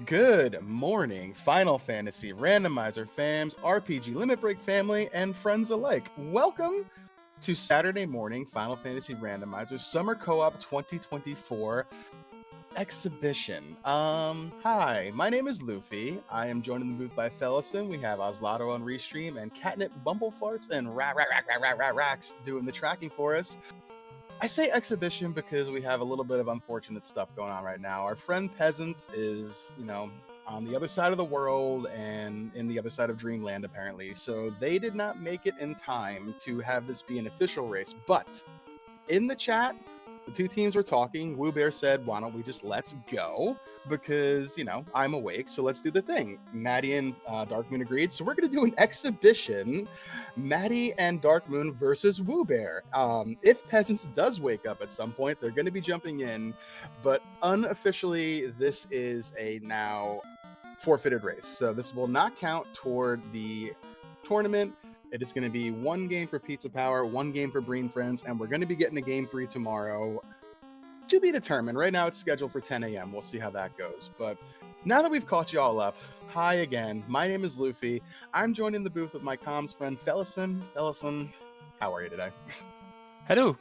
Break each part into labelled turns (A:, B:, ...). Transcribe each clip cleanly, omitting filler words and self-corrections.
A: Good morning, Final Fantasy Randomizer fams, RPG Limit Break family, and friends alike. Welcome to Saturday morning Final Fantasy Randomizer Summer Co-op 2024 exhibition. Hi, my name is Luffy. I am joined in the booth by Fellison. We have Oslato on Restream and Catnip Bumblefarts and Racks doing the tracking for us. I say exhibition because we have a little bit of unfortunate stuff going on right now. Our friend Peasants is, on the other side of the world and in the other side of Dreamland, apparently. So they did not make it in time to have this be an official race. But in the chat, the two teams were talking. Woo Bear said, why don't we just let's go? Because, I'm awake, so let's do the thing. Maddie and Dark Moon agreed. So we're going to do an exhibition, Maddie and Dark Moon versus Woo Bear. If Peasants does wake up at some point, they're going to be jumping in. But unofficially, this is a now forfeited race. So this will not count toward the tournament. It is going to be one game for Pizza Power, one game for Breen Friends, and we're going to be getting a game 3 tomorrow. To be determined. Right now it's scheduled for 10 a.m. We'll see how that goes. But now that we've caught you all up, hi again. My name is Luffy. I'm joined in the booth with my comms friend Fellison. Fellison, how are you today?
B: Hello.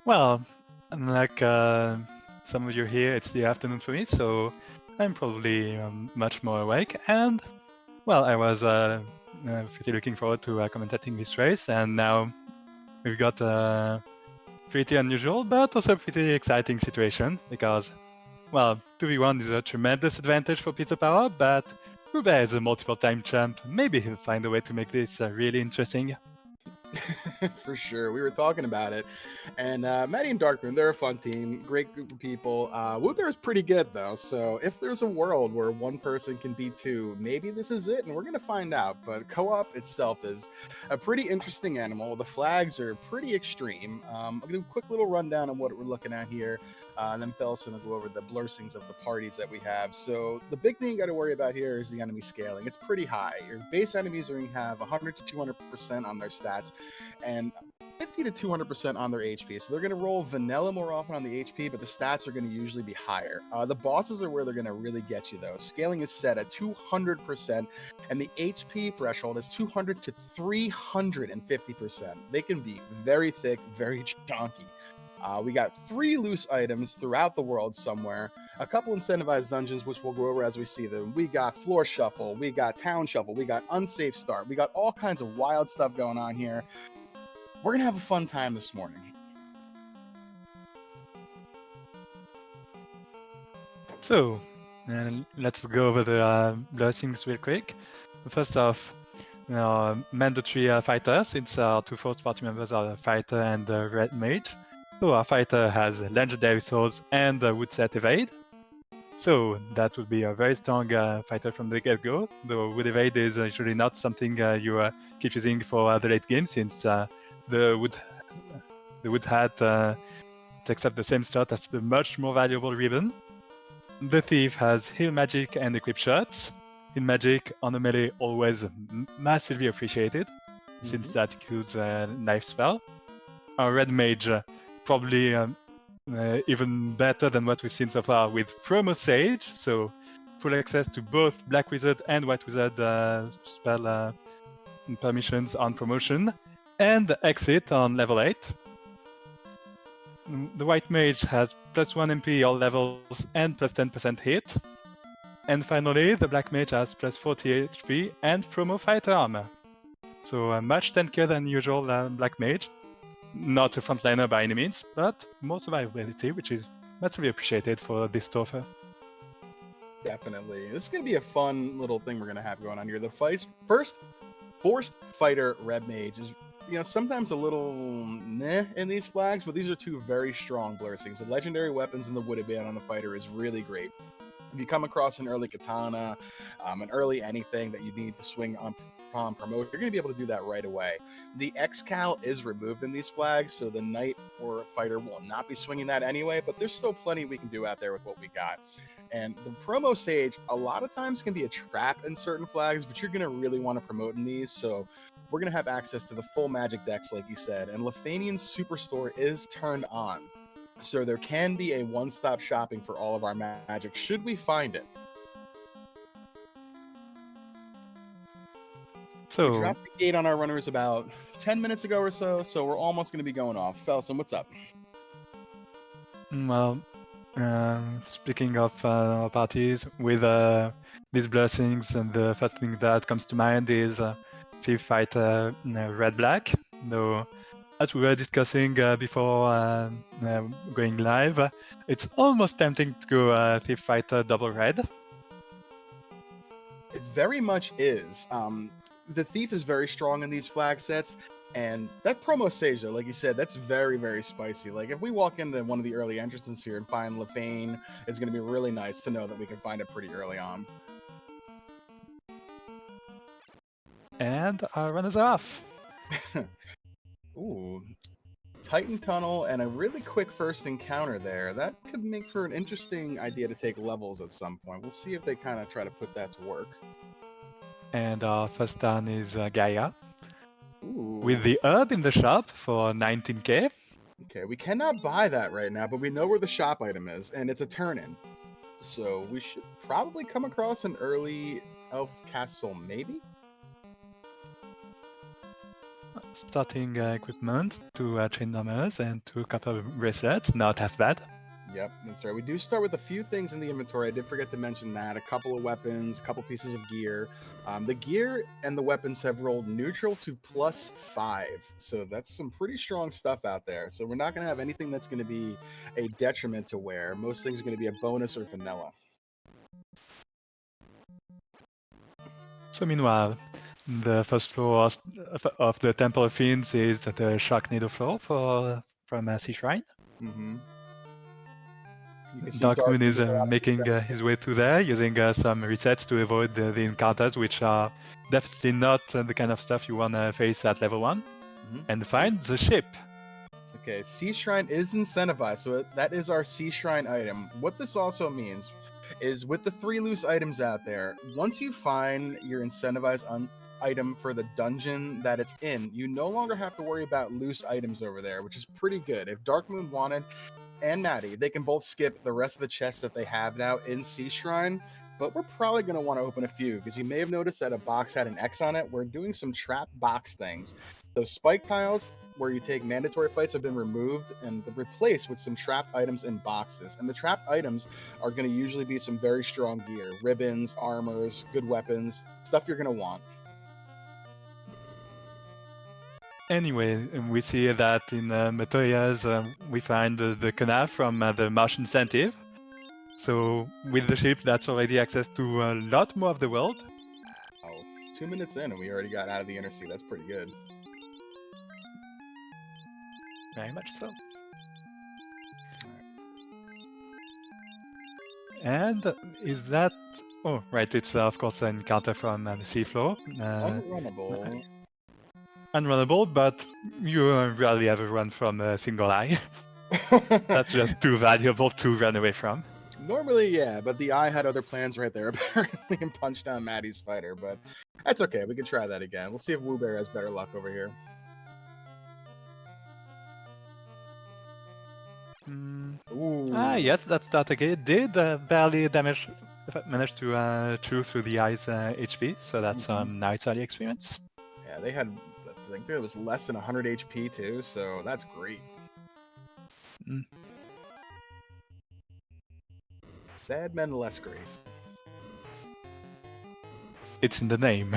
B: Well, unlike some of you here, it's the afternoon for me, so I'm probably much more awake. And, well, I was pretty looking forward to commentating this race, and now we've got a pretty unusual, but also pretty exciting situation, because, well, 2v1 is a tremendous advantage for Pizza Power, but Rube is a multiple-time champ. Maybe he'll find a way to make this really interesting.
A: For sure. We were talking about it. And Maddie and Darkmoon, they're a fun team. Great group of people. Woo Bear is pretty good, though. So if there's a world where one person can beat two, maybe this is it. And we're going to find out. But co-op itself is a pretty interesting animal. The flags are pretty extreme. I'll do a quick little rundown on what we're looking at here. And then Fellison will go over the blursings of the parties that we have. So the big thing you got to worry about here is the enemy scaling. It's pretty high. Your base enemies are going to have 100 to 200% on their stats and 50 to 200% on their HP. So they're going to roll vanilla more often on the HP, but the stats are going to usually be higher. The bosses are where they're going to really get you, though. Scaling is set at 200%, and the HP threshold is 200 to 350%. They can be very thick, very chunky. We got 3 loose items throughout the world somewhere, a couple incentivized dungeons, which we'll go over as we see them. We got floor shuffle, we got town shuffle, we got unsafe start, we got all kinds of wild stuff going on here. We're going to have a fun time this morning.
B: So, let's go over the blessings real quick. First off, mandatory fighter, since our 2 first party members are a fighter and a red mage. So our fighter has legendary swords and would set evade. So that would be a very strong fighter from the get-go, though wood evade is usually not something you keep using for the late game, since the wood hat takes up the same slot as the much more valuable ribbon. The thief has heal magic and equip shots. Heal magic on a melee always massively appreciated, since that includes a knife spell. Our red mage probably even better than what we've seen so far with Promo Sage, so full access to both Black Wizard and White Wizard spell permissions on promotion, and Exit on level 8. The White Mage has +1 MP all levels and +10% hit. And finally, the Black Mage has +40 HP and Promo Fighter Armor. So much tankier than usual Black Mage. Not a frontliner by any means, but more survivability, which is massively appreciated for this Topher.
A: Definitely. This is going to be a fun little thing we're going to have going on here. The first Forced Fighter Red Mage is, sometimes a little meh in these flags, but these are 2 very strong blursings. The legendary weapons and the Wooded Band on the fighter is really great. If you come across an early katana, an early anything that you need to swing on promote, you're going to be able to do that right away. The X-Cal is removed in these flags, so the knight or fighter will not be swinging that anyway, but there's still plenty we can do out there with what we got. And the Promo Sage, a lot of times can be a trap in certain flags, but you're going to really want to promote in these, so we're going to have access to the full magic decks, like you said, and Lefanian's Superstore is turned on. So there can be a one-stop shopping for all of our magic, should we find it.
B: So,
A: We dropped the gate on our runners about 10 minutes ago or so, so we're almost going to be going off. Felson, what's up?
B: well, speaking of parties, with these blessings, and the first thing that comes to mind is Thief Fighter Red Black. Though, as we were discussing before going live, it's almost tempting to go Thief Fighter Double Red.
A: It very much is. The Thief is very strong in these flag sets, and that promo Seja, like you said, that's very, very spicy. Like, if we walk into one of the early entrances here and find LaFane, it's going to be really nice to know that we can find it pretty early on.
B: And our runners are off.
A: Ooh. Titan Tunnel and a really quick first encounter there. That could make for an interesting idea to take levels at some point. We'll see if they kind of try to put that to work.
B: And our first turn is Gaia.
A: Ooh.
B: With the herb in the shop for 19k.
A: Okay, we cannot buy that right now, but we know where the shop item is, and it's a turn-in. So we should probably come across an early elf castle, maybe?
B: Starting equipment, 2 chain numbers and 2 copper bracelets, not half bad.
A: Yep, that's right. We do start with a few things in the inventory. I did forget to mention that. A couple of weapons, a couple pieces of gear. The gear and the weapons have rolled neutral to +5. So that's some pretty strong stuff out there. So we're not going to have anything that's going to be a detriment to wear. Most things are going to be a bonus or vanilla.
B: So meanwhile, the first floor of the Temple of Fiends is the Sharknado floor from Sea Shrine.
A: Mm-hmm.
B: Darkmoon is making his way through there, using some resets to avoid the encounters, which are definitely not the kind of stuff you want to face at level 1.
A: Mm-hmm.
B: And find the ship.
A: Okay, Sea Shrine is incentivized, so that is our Sea Shrine item. What this also means is, with the 3 loose items out there, once you find your incentivized item for the dungeon that it's in, you no longer have to worry about loose items over there, which is pretty good. If Darkmoon wanted, and Maddie, they can both skip the rest of the chests that they have now in Sea Shrine, but we're probably going to want to open a few, because you may have noticed that a box had an X on it. We're doing some trap box things. Those spike tiles where you take mandatory fights have been removed and replaced with some trapped items in boxes. And the trapped items are going to usually be some very strong gear, ribbons, armors, good weapons, stuff you're going to want.
B: Anyway, we see that in Metoya's we find the canal from the Marsh incentive. So with the ship, that's already access to a lot more of the world.
A: Oh, 2 minutes in and we already got out of the inner sea. That's pretty good.
B: Very much so. And is that... Oh, right, it's of course an encounter from the seafloor.
A: Unrunnable.
B: Unrunnable, but you rarely ever run from a single eye. That's just too valuable to run away from.
A: Normally, yeah, but the eye had other plans right there, apparently, and punched down Maddie's fighter, but that's okay. We can try that again. We'll see if Woobear has better luck over here.
B: Yes, that start again. Did barely manage to chew through the eye's HP, so that's nice early experience.
A: Yeah, they had, I think it was less than 100 HP too, so that's great. Bad men less great.
B: It's in the name.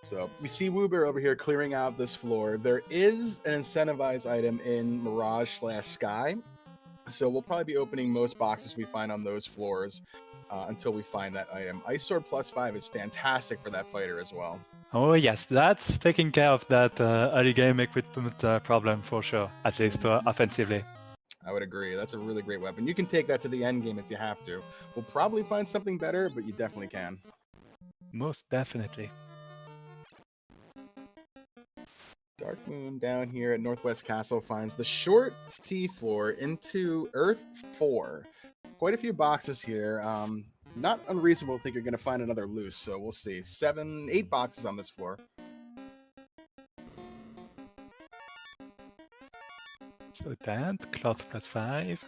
A: So we see Woobear over here clearing out this floor. There is an incentivized item in Mirage/Sky, so we'll probably be opening most boxes we find on those floors until we find that item. Ice Sword +5 is fantastic for that fighter as well.
B: Oh yes, that's taking care of that early game equipment problem for sure, at least offensively.
A: I would agree. That's a really great weapon. You can take that to the end game if you have to. We'll probably find something better, but you definitely can.
B: Most definitely.
A: Darkmoon down here at Northwest Castle finds the short sea floor into Earth 4. Quite a few boxes here. Not unreasonable to think you're going to find another loose, so we'll see. 7, 8 boxes on this floor.
B: So that, cloth +5.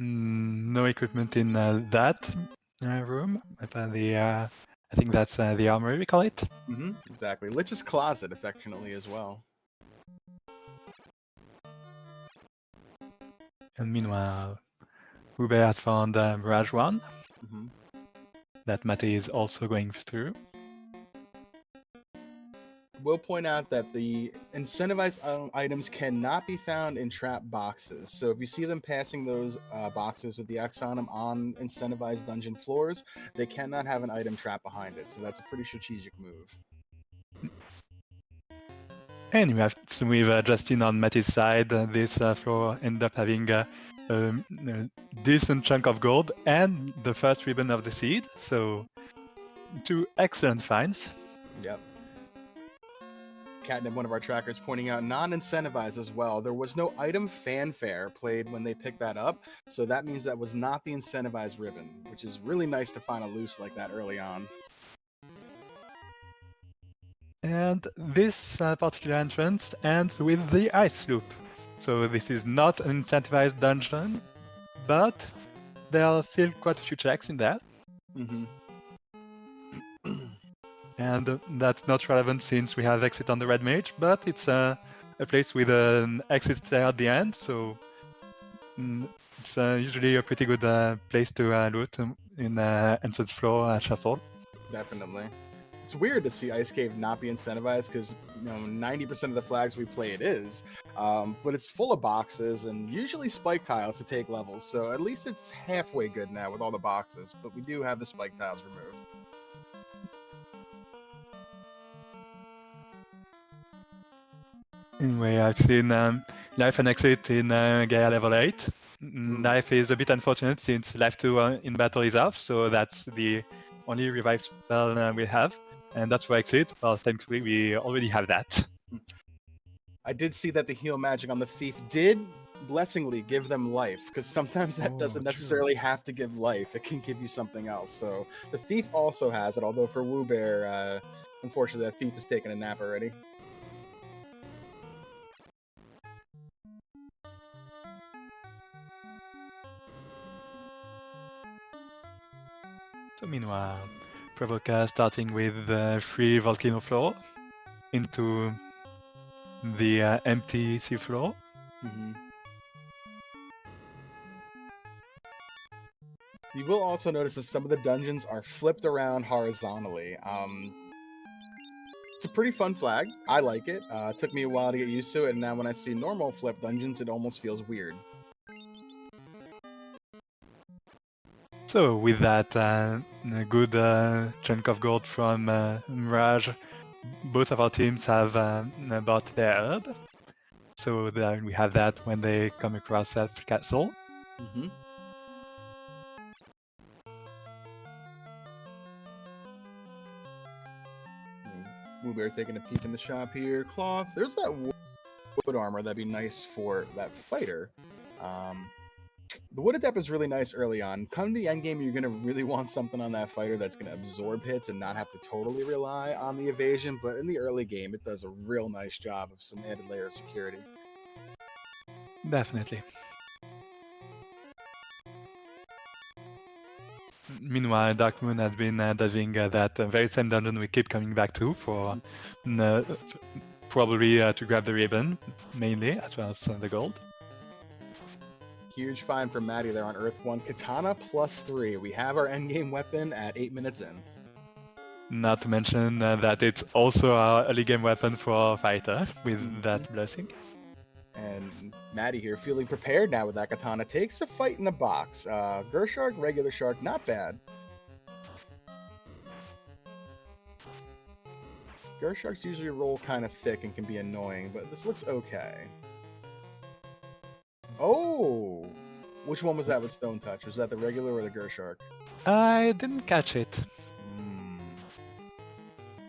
B: No equipment in that room. But I think that's the armory we call it.
A: Exactly. Lich's closet, affectionately, as well.
B: And meanwhile, Ube has found Mirage 1 that Mate is also going through.
A: We'll point out that the incentivized items cannot be found in trap boxes. So if you see them passing those boxes with the X on them on incentivized dungeon floors, they cannot have an item trap behind it. So that's a pretty strategic move.
B: Anyway, with Justin on Mate's side, this floor ended up having a decent chunk of gold and the first ribbon of the seed. So 2 excellent finds.
A: Yep. Catnip, one of our trackers, pointing out non-incentivized as well. There was no item fanfare played when they picked that up, so that means that was not the incentivized ribbon, which is really nice to find a loose like that early on.
B: And this particular entrance ends with the ice loop. So this is not an incentivized dungeon, but there are still quite a few checks in there. And that's not relevant since we have exit on the red mage, but it's a place with an exit there at the end, so it's usually a pretty good place to loot in entrance floor shuffle.
A: Definitely. It's weird to see Ice Cave not be incentivized because 90% of the flags we play it is, but it's full of boxes and usually spike tiles to take levels, so at least it's halfway good now with all the boxes, but we do have the spike tiles removed.
B: Anyway, I've seen Life and Exit in Gaia level 8. Life is a bit unfortunate since Life 2 in battle is off, so that's the only revive spell we have. And that's for Exit. Well, thankfully, we already have that.
A: I did see that the heal magic on the Thief did blessingly give them life, because sometimes that doesn't necessarily have to give life. It can give you something else. So the Thief also has it, although for Woo Bear, unfortunately, that Thief has taken a nap already.
B: So meanwhile, Provoca starting with the free volcano floor into the empty sea floor.
A: You will also notice that some of the dungeons are flipped around horizontally. It's a pretty fun flag. I like it. It took me a while to get used to it, and now when I see normal flip dungeons, it almost feels weird.
B: So with that a good chunk of gold from Mirage, both of our teams have bought their herb. So we have that when they come across Self Castle.
A: Woo Bear taking a peek in the shop here. Cloth. There's that wood armor that'd be nice for that fighter. The wood adept is really nice early on. Come to the end game, you're going to really want something on that fighter that's going to absorb hits and not have to totally rely on the evasion, but in the early game, it does a real nice job of some added layer of security.
B: Definitely. Meanwhile, Dark Moon has been doing that very same dungeon we keep coming back to for probably to grab the ribbon, mainly, as well as the gold.
A: Huge find for Maddie there on Earth 1. Katana +3. We have our endgame weapon at 8 minutes in.
B: Not to mention that it's also our early game weapon for fighter with that blessing.
A: And Maddie here feeling prepared now with that katana. Takes a fight in a box. Gershark, regular shark, not bad. Gersharks usually roll kind of thick and can be annoying, but this looks okay. Oh! Which one was that with Stone Touch? Was that the regular or the Gershark?
B: I didn't catch it.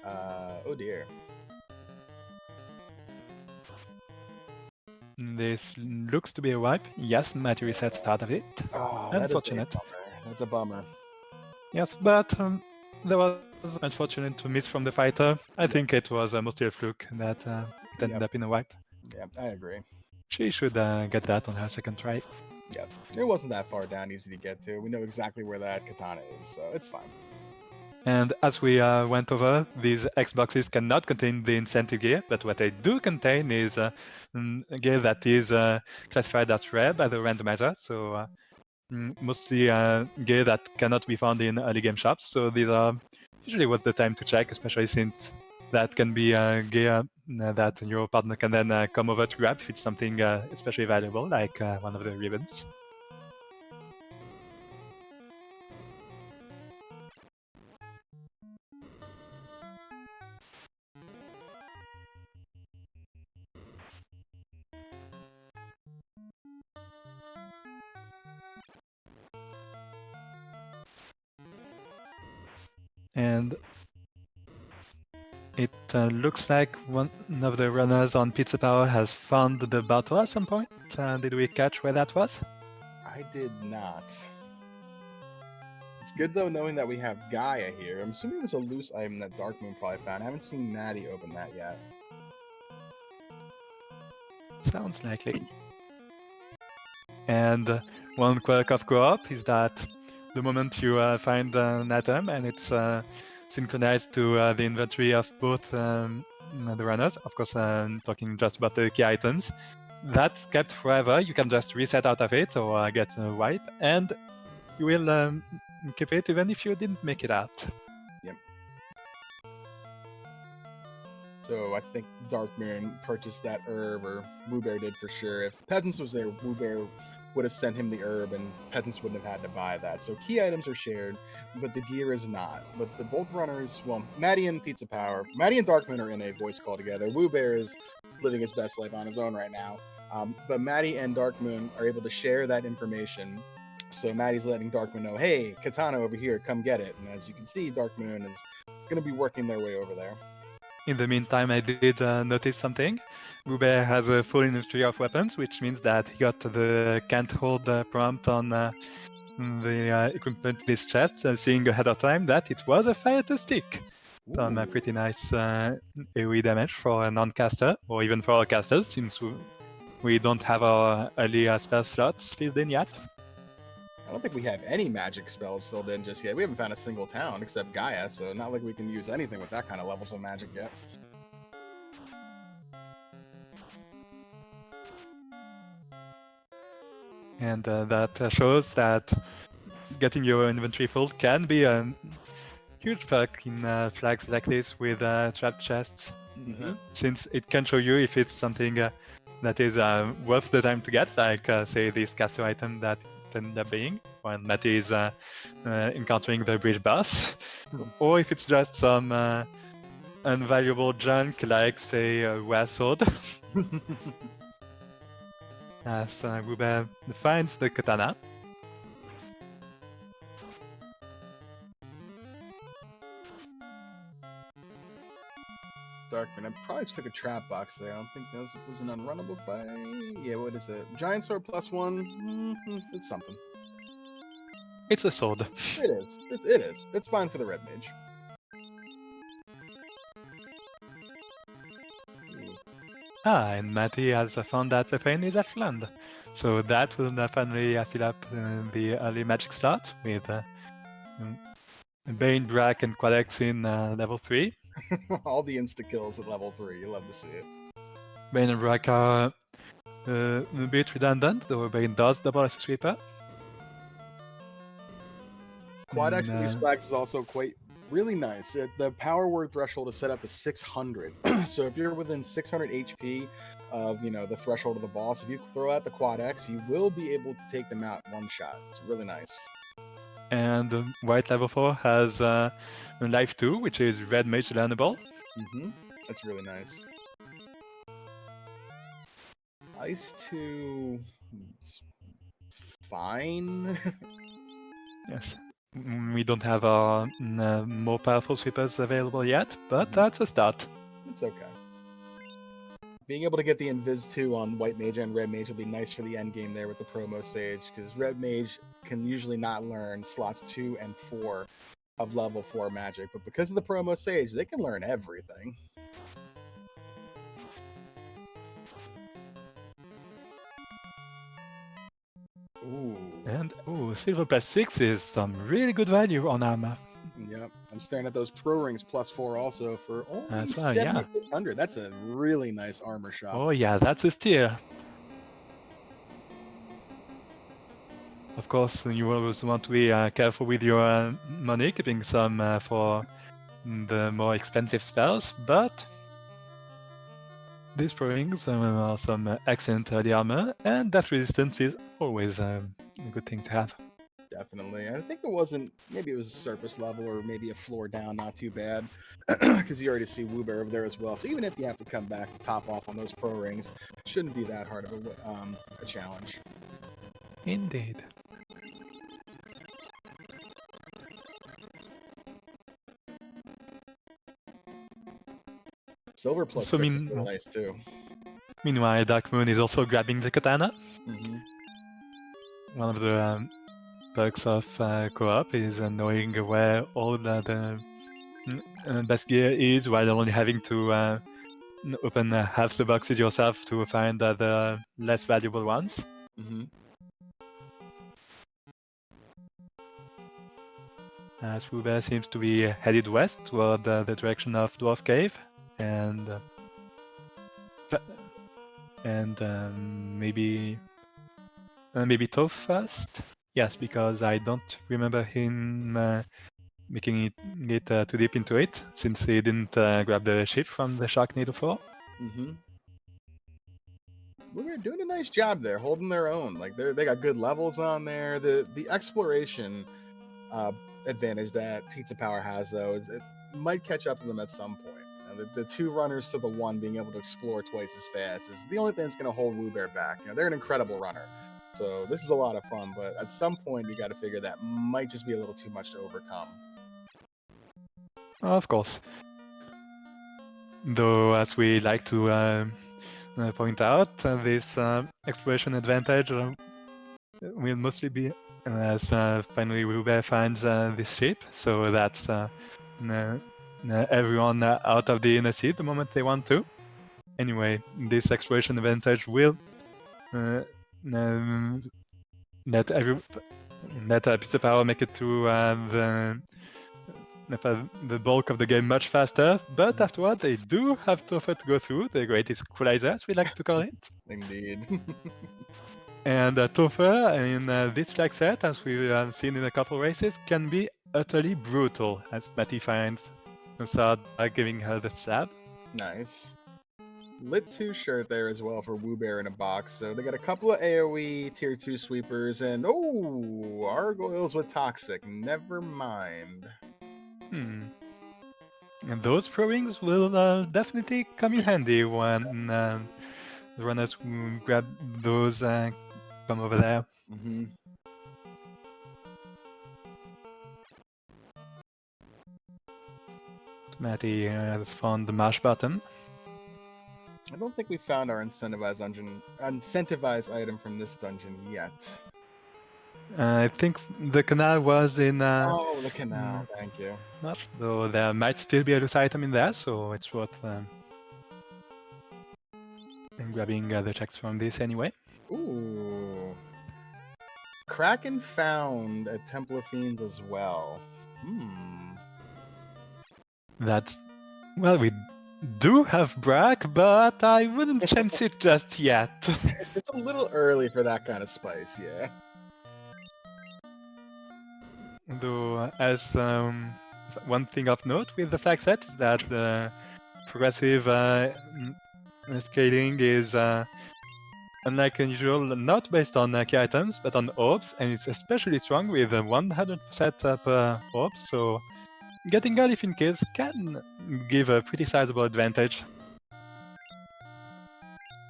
A: Oh dear.
B: This looks to be a wipe. Yes, Matty resets out of it.
A: Oh,
B: unfortunate.
A: That's a bummer.
B: Yes, but there was unfortunate to miss from the fighter. I think it was mostly a fluke that ended up in a wipe.
A: Yeah, I agree.
B: She should get that on her second try.
A: Yep. It wasn't that far down, easy to get to. We know exactly where that katana is, so it's fine.
B: And as we went over, these Xboxes cannot contain the incentive gear, but what they do contain is gear that is classified as rare by the randomizer. So mostly gear that cannot be found in early game shops. So these are usually worth the time to check, especially since that can be gear that your partner can then come over to grab if it's something especially valuable, like one of the ribbons. And it looks like one of the runners on Pizza Power has found the bottle at some point. Did we catch where that was?
A: I did not. It's good though knowing that we have Gaia here. I'm assuming it was a loose item that Darkmoon probably found. I haven't seen Maddie open that yet.
B: Sounds likely. And one quirk of co-op is that the moment you find an item and it's synchronized to the inventory of both the runners, of course I'm talking just about the key items, that's kept forever. You can just reset out of it or get a wipe, and you will keep it even if you didn't make it out.
A: Yep. So I think Darkmoon purchased that herb, or Woobear did for sure. If Peasants was there, Woobear would have sent him the herb, and Peasants wouldn't have had to buy that. So key items are shared, but the gear is not. But the both runners, well, Maddie and Pizza Power, Maddie and Darkmoon are in a voice call together. Woobear is living his best life on his own right now. But Maddie and Darkmoon are able to share that information. So Maddie's letting Darkmoon know, hey, Katana over here, come get it. And as you can see, Darkmoon is going to be working their way over there.
B: In the meantime, I did notice something. Woobear has a full inventory of weapons, which means that he got the can't hold prompt on the equipment list chest, seeing ahead of time that it was a fighter stick. Some pretty nice AoE damage for a non-caster, or even for our casters, since we don't have our early spell slots filled in yet.
A: I don't think we have any magic spells filled in just yet. We haven't found a single town except Gaia, so not like we can use anything with that kind of levels of magic yet.
B: And that shows that getting your inventory full can be a huge perk in flags like this with trap chests, since it can show you if it's something that is worth the time to get, like say this caster item that it ended up being while Matt is encountering the bridge boss, or if it's just some invaluable junk like say a rare sword. As Woobear finds the katana.
A: Darkman, I probably just took a trap box there. I don't think that was an unrunnable fight. Yeah, what is it? Giant sword +1. It's something.
B: It's a sword.
A: It is. It is. It's fine for the red mage.
B: And Matty has found that the pain is at land. So that will definitely fill up the early magic slot with Bane, Brack, and Quadex in level 3.
A: All the insta-kills at level 3. You love to see it.
B: Bane and Brack are a bit redundant, though Bane does double as a sweeper.
A: Quadex in these flags is also quite really nice. The power word threshold is set up to 600. So if you're within 600 HP of the threshold of the boss, if you throw out the Quadex, you will be able to take them out one shot. It's really nice.
B: And White level 4 has Life 2, which is Red Mage learnable.
A: That's really nice. Ice 2, fine.
B: Yes. We don't have our more powerful sweepers available yet, but that's a start.
A: It's okay. Being able to get the Invis 2 on White Mage and Red Mage will be nice for the end game there with the promo stage, because Red Mage can usually not learn slots 2 and 4 of level 4 magic, but because of the promo stage, they can learn everything. Ooh.
B: And silver +6 is some really good value on armor.
A: Yep. I'm staring at those pro rings +4 also for only
B: As well, yeah.
A: 7,600. That's a really nice armor shop.
B: Oh yeah, that's a steal. Of course, you always want to be careful with your money, keeping some for the more expensive spells, but these pro rings are some excellent early armor, and that resistance is always a good thing to have.
A: Definitely. I think it wasn't, maybe it was surface level or maybe a floor down, not too bad. Because you already see Woobear over there as well. So even if you have to come back to top off on those pro rings, shouldn't be that hard of a challenge.
B: Indeed.
A: Silver +6
B: So
A: is really nice too.
B: Meanwhile, Dark Moon is also grabbing the katana.
A: Mm-hmm.
B: One of the perks of co-op is knowing where all the best gear is, while only having to open half the boxes yourself to find the less valuable ones.
A: Mm-hmm.
B: As Fuber seems to be headed west toward the direction of Dwarf Cave, and maybe Toph first. Yes, because I don't remember him making it too deep into it, since he didn't grab the ship from the Sharknado 4.
A: Mm-hmm. We're doing a nice job there, holding their own. Like they got good levels on there. The exploration advantage that Pizza Power has, though, is it might catch up to them at some point. The two runners to the one being able to explore twice as fast is the only thing that's going to hold Woobear back. They're an incredible runner. So this is a lot of fun, but at some point you got to figure that might just be a little too much to overcome.
B: Of course. Though, as we like to point out, this exploration advantage will mostly be as finally Woobear finds this ship, so that's everyone out of the inner seat the moment they want to. Anyway, this exploration advantage will let Pizza Power make it through the bulk of the game much faster, but afterward they do have Topher to go through, the greatest equalizer, as we like to call it.
A: Indeed.
B: And Topher in this flag set, as we've seen in a couple races, can be utterly brutal, as Matty finds Nussad giving her the slab.
A: Nice. Lit 2 shirt there as well for Woobear in a box. So they got a couple of AoE tier 2 sweepers and gargoyles with toxic. Never mind.
B: And those pro rings will definitely come in handy when the runners who grab those come over there.
A: Mm-hmm.
B: Matty has found the mash button.
A: I don't think we found our incentivized item from this dungeon yet.
B: I think the canal was in.
A: The canal. Thank you.
B: Though there might still be a loose item in there, so it's worth grabbing the checks from this anyway.
A: Ooh. Kraken found at Temple of Fiends as well.
B: Well, we do have Brack, but I wouldn't chance it just yet.
A: It's a little early for that kind of spice, yeah.
B: Though, as one thing of note with the flag set is that the progressive scaling is unlike usual, not based on key items, but on orbs, and it's especially strong with 100% per orb, so getting early fin kills can give a pretty sizable advantage.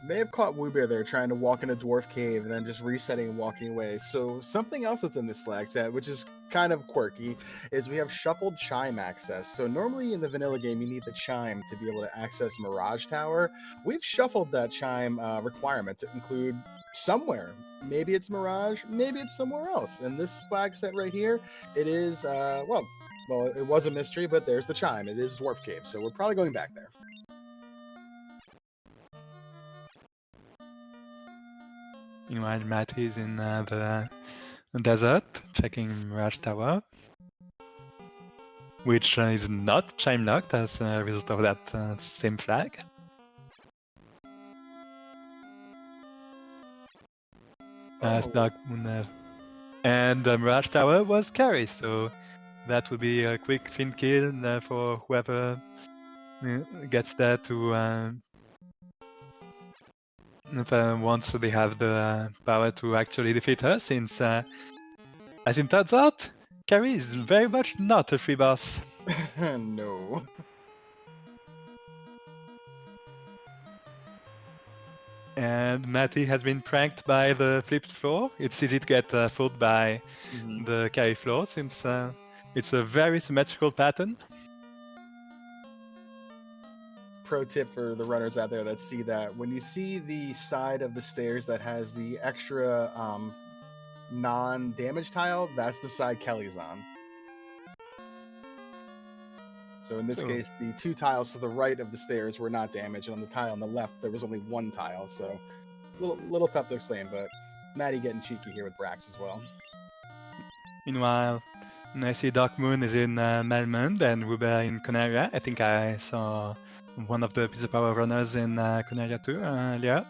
A: May have caught Woobear there trying to walk in a dwarf cave and then just resetting and walking away. So something else that's in this flag set, which is kind of quirky, is we have shuffled chime access. So normally in the vanilla game, you need the chime to be able to access Mirage Tower. We've shuffled that chime requirement to include somewhere. Maybe it's Mirage, maybe it's somewhere else. And this flag set right here, it is, well, it was a mystery, but there's the chime. It is Dwarf Cave, so we're probably going back there.
B: Meanwhile, Matt is in the desert, checking Mirage Tower, which is not chime locked as a result of that same flag. As Dark Moon and Mirage Tower was carry, so that would be a quick fin kill for whoever gets there to once they have the power to actually defeat her, since as it turns out, Carrie is very much not a free boss.
A: No.
B: And Matty has been pranked by the flipped floor. It's easy to get fooled by the carry floor, since it's a very symmetrical pattern.
A: Pro tip for the runners out there that see that: when you see the side of the stairs that has the extra non-damage tile, that's the side Kelly's on. So in this case, the 2 tiles to the right of the stairs were not damaged, and on the tile on the left, there was only 1 tile. So little tough to explain, but Maddie getting cheeky here with Brax as well.
B: Meanwhile, I see Dark Moon is in Melmond and Ruber in Conaria. I think I saw one of the Pizza Power runners in Conaria too earlier.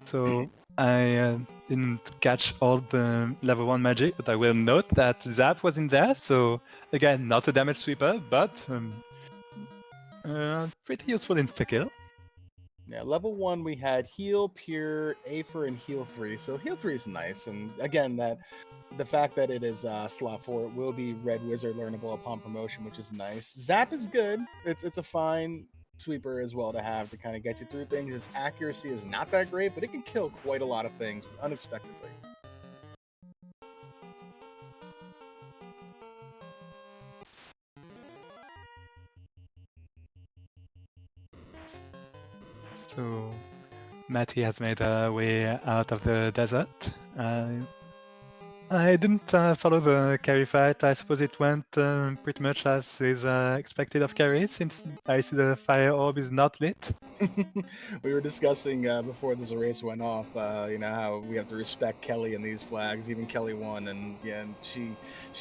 B: So I didn't catch all the level 1 magic, but I will note that Zap was in there. So again, not a damage sweeper, but pretty useful insta-kill.
A: Yeah, level 1 we had Heal, Pure, Aether, and Heal 3. So Heal 3 is nice, and again, that the fact that it is slot 4, it will be Red Wizard learnable upon promotion, which is nice. Zap is good. It's a fine sweeper as well to have to kind of get you through things. Its accuracy is not that great, but it can kill quite a lot of things unexpectedly.
B: So Matty has made her way out of the desert. I didn't follow the carry fight. I suppose it went pretty much as is expected of carry, since I see the fire orb is not lit.
A: We were discussing before this race went off, how we have to respect Kelly and these flags. Even Kelly won, and she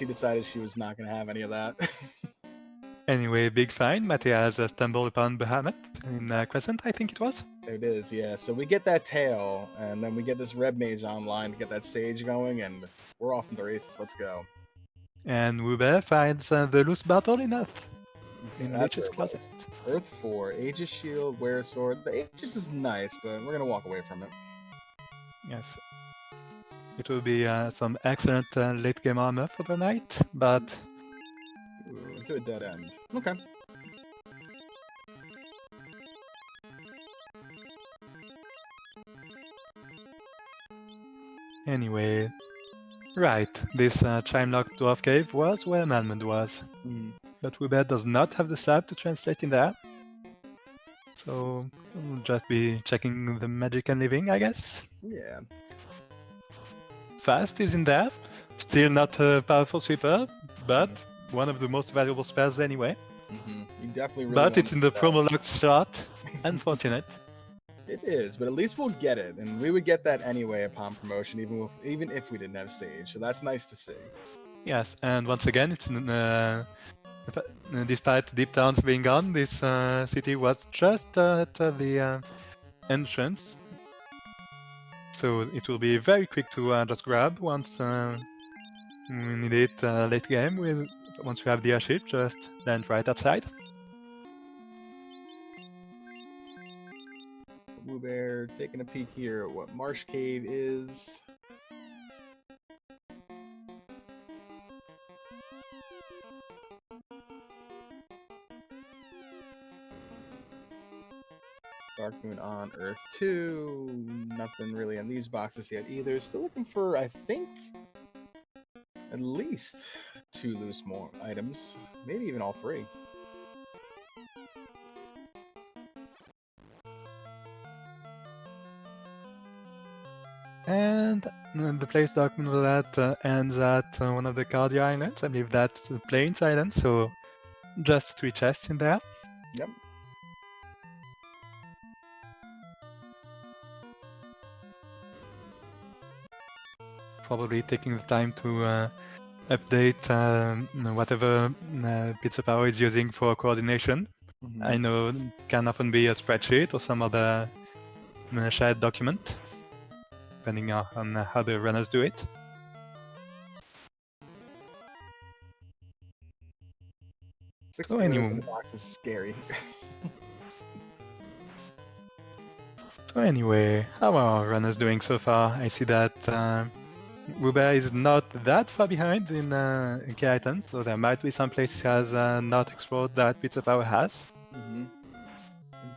A: decided she was not going to have any of that.
B: Anyway, big find. Matty has stumbled upon Bahamut in Crescent, I think it was.
A: It is, yeah. So we get that tail, and then we get this Red Mage online to get that Sage going, and we're off in the races. Let's go.
B: And Ruber finds the loose battle enough. In Lich's closet.
A: Earth 4, Aegis Shield, Wear Sword. The Aegis is nice, but we're going to walk away from it.
B: Yes. It will be some excellent late game armor for the night, but...
A: Ooh, into a dead end. Okay.
B: Anyway, right, this chime-locked dwarf cave was where Malmond was. But Ruber does not have the slab to translate in there. So we'll just be checking the magic and living, I guess.
A: Yeah.
B: Fast is in there. Still not a powerful sweeper, but one of the most valuable spells anyway.
A: You definitely really
B: but it's in the promo locked slot. Unfortunate.
A: It is, but at least we'll get it, and we would get that anyway upon promotion, even if we didn't have Sage. So that's nice to see.
B: Yes, and once again, it's despite Deep Towns being gone, this city was just at the entrance. So it will be very quick to just grab once we need it late game. Once we have the airship, just land right outside.
A: Bear taking a peek here at what Marsh Cave is. Dark Moon on Earth 2. Nothing really in these boxes yet either. Still looking for, I think, at least 2 loose more items. Maybe even all 3.
B: And the place Dark Moon was at ends at one of the Cardia Islands. I believe that's the Plains Island, so just 3 chests in there. probably taking the time to update whatever Pizza Power is using for coordination.
A: Mhm.
B: I know it can often be a spreadsheet or some other shared document, depending on how the runners do it.
A: Six
B: So
A: arrows in
B: anyway,
A: the box is scary.
B: how are our runners doing so far? I see that Uber is not that far behind in key items, so there might be some places he has not explored that Pizza Power has.
A: Mm-hmm.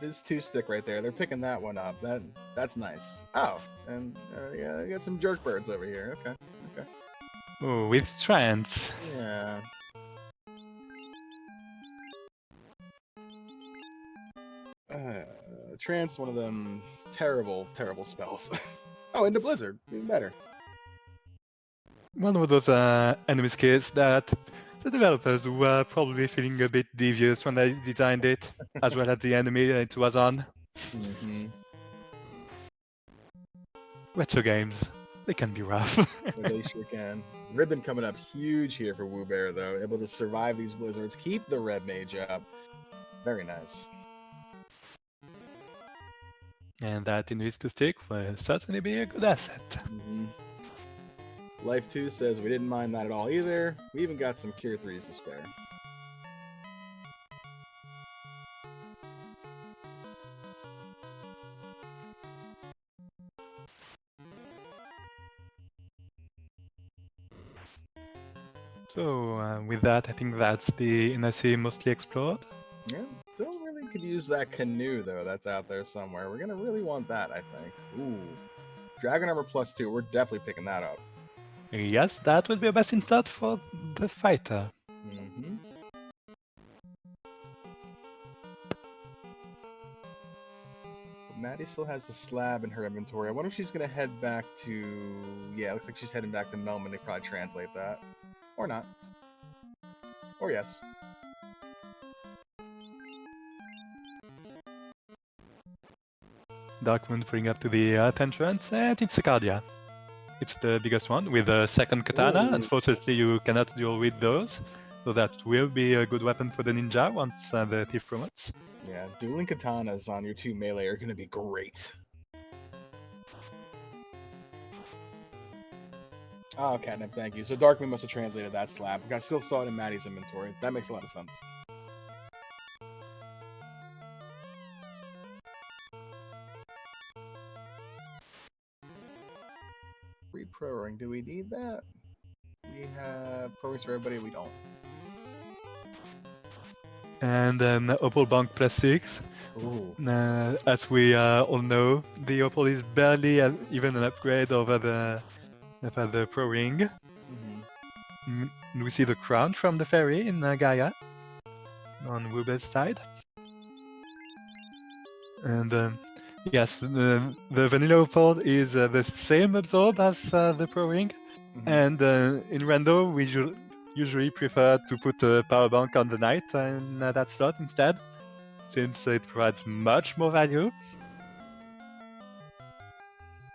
A: This two stick right there, they're picking that one up. That's nice. Oh, and yeah, you got some jerk birds over here. Okay.
B: Oh, with strength.
A: Yeah. Trance, one of them terrible spells. Oh, into Blizzard, even better.
B: One of those enemy skills that the developers were probably feeling a bit devious when they designed it, as well as the enemy it was on.
A: Mm-hmm.
B: Retro games, they can be rough.
A: They sure can. Ribbon coming up huge here for Woo Bear, though. Able to survive these blizzards, keep the red mage up. Very nice.
B: And that in to stick will certainly be a good asset.
A: Mm-hmm. Life 2 says we didn't mind that at all either. We even got some Cure 3s to spare.
B: So with that, I think that's the NSC mostly explored.
A: Yeah, still really could use that canoe, though, that's out there somewhere. We're going to really want that, I think. Ooh. Dragon Armor +2, we're definitely picking that up.
B: Yes, that would be a best insert for the fighter.
A: Mm-hmm. Maddie still has the slab in her inventory. I wonder if she's going to head back to... Yeah, it looks like she's heading back to Melman to probably translate that. Or not. Or yes.
B: Darkmoon pulling up to the Earth entrance, and it's Cicadia. It's the biggest one with a second katana.
A: Ooh.
B: Unfortunately, you cannot duel with those, so that will be a good weapon for the ninja once the thief promotes.
A: Yeah, dueling katanas on your 2 melee are going to be great. Oh, Catnip, thank you. So Darkmoon must have translated that slab. I still saw it in Maddie's inventory. That makes a lot of sense. Re-proing. Do we need that? We have progress for everybody. We don't.
B: And then Opal Bank +6.
A: Ooh.
B: As we all know, the Opal is barely even an upgrade over the Pro Ring.
A: Mm-hmm.
B: We see the crown from the fairy in Gaia on Wube's side. And yes, the vanilla Opal is the same absorb as the Pro Ring.
A: Mm-hmm.
B: And in Rando, we usually prefer to put a power bank on the knight in that slot instead, since it provides much more value.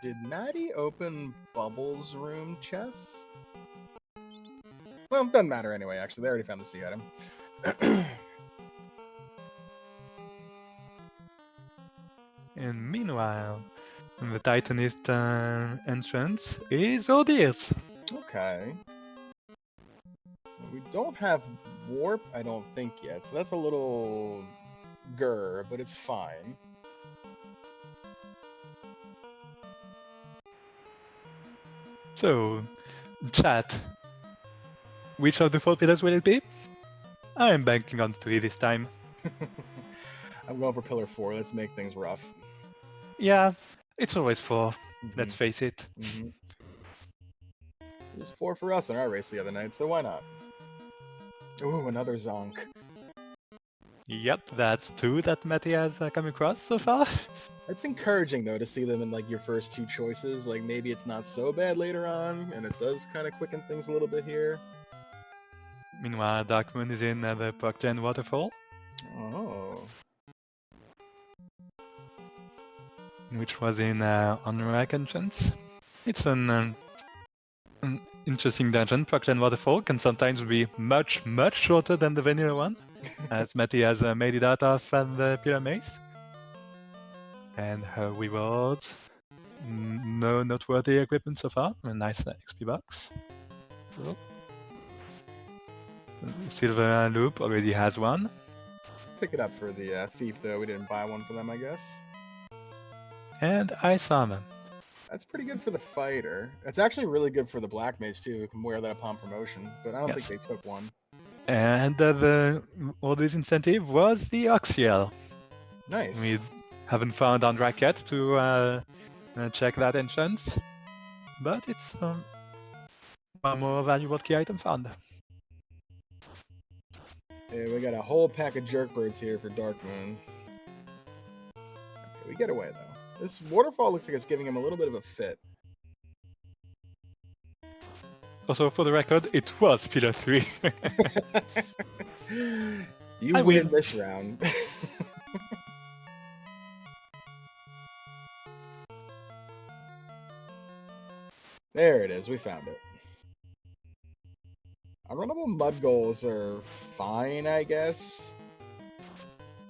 A: Did Maddie open Bubbles' room chest? Well, doesn't matter anyway, actually. They already found the sea item.
B: And meanwhile, the Titanist entrance is Odyr's.
A: Okay. So we don't have warp, I don't think, yet. So that's a little grr, but it's fine.
B: So, chat, which of the 4 pillars will it be? I'm banking on 3 this time.
A: I'm going for pillar 4. Let's make things rough.
B: Yeah, it's always 4. Let's face it.
A: Mm-hmm. It was 4 for us in our race the other night, so why not? Ooh, another Zonk.
B: Yep, that's 2 that Matty has come across so far.
A: It's encouraging, though, to see them in, like, your first 2 choices. Like, maybe it's not so bad later on, and it does kind of quicken things a little bit here.
B: Meanwhile, Darkmoon is in the Puckgen Waterfall.
A: Oh.
B: Which was in Honorak entrance. It's an an interesting dungeon. Proclan Waterfall can sometimes be much shorter than the vanilla one, as Matty has made it out of the Pillar Maze. And her rewards. No noteworthy equipment so far. A nice XP box. Cool. Silver Loop already has one.
A: Pick it up for the thief, though. We didn't buy one for them, I guess.
B: And Ice Armor.
A: That's pretty good for the fighter. It's actually really good for the black mage, too, who can wear that upon promotion. But I don't think they took one.
B: And the oldest incentive was the Oxiel.
A: Nice.
B: We haven't found Andrak yet to check that entrance, but it's one more valuable key item found.
A: Yeah, we got a whole pack of jerkbirds here for Dark Moon. Okay, we get away, though. This waterfall looks like it's giving him a little bit of a fit.
B: Also, for the record, it was Pillar 3.
A: You win this round. There it is. We found it. Unrunnable mud goals are fine, I guess.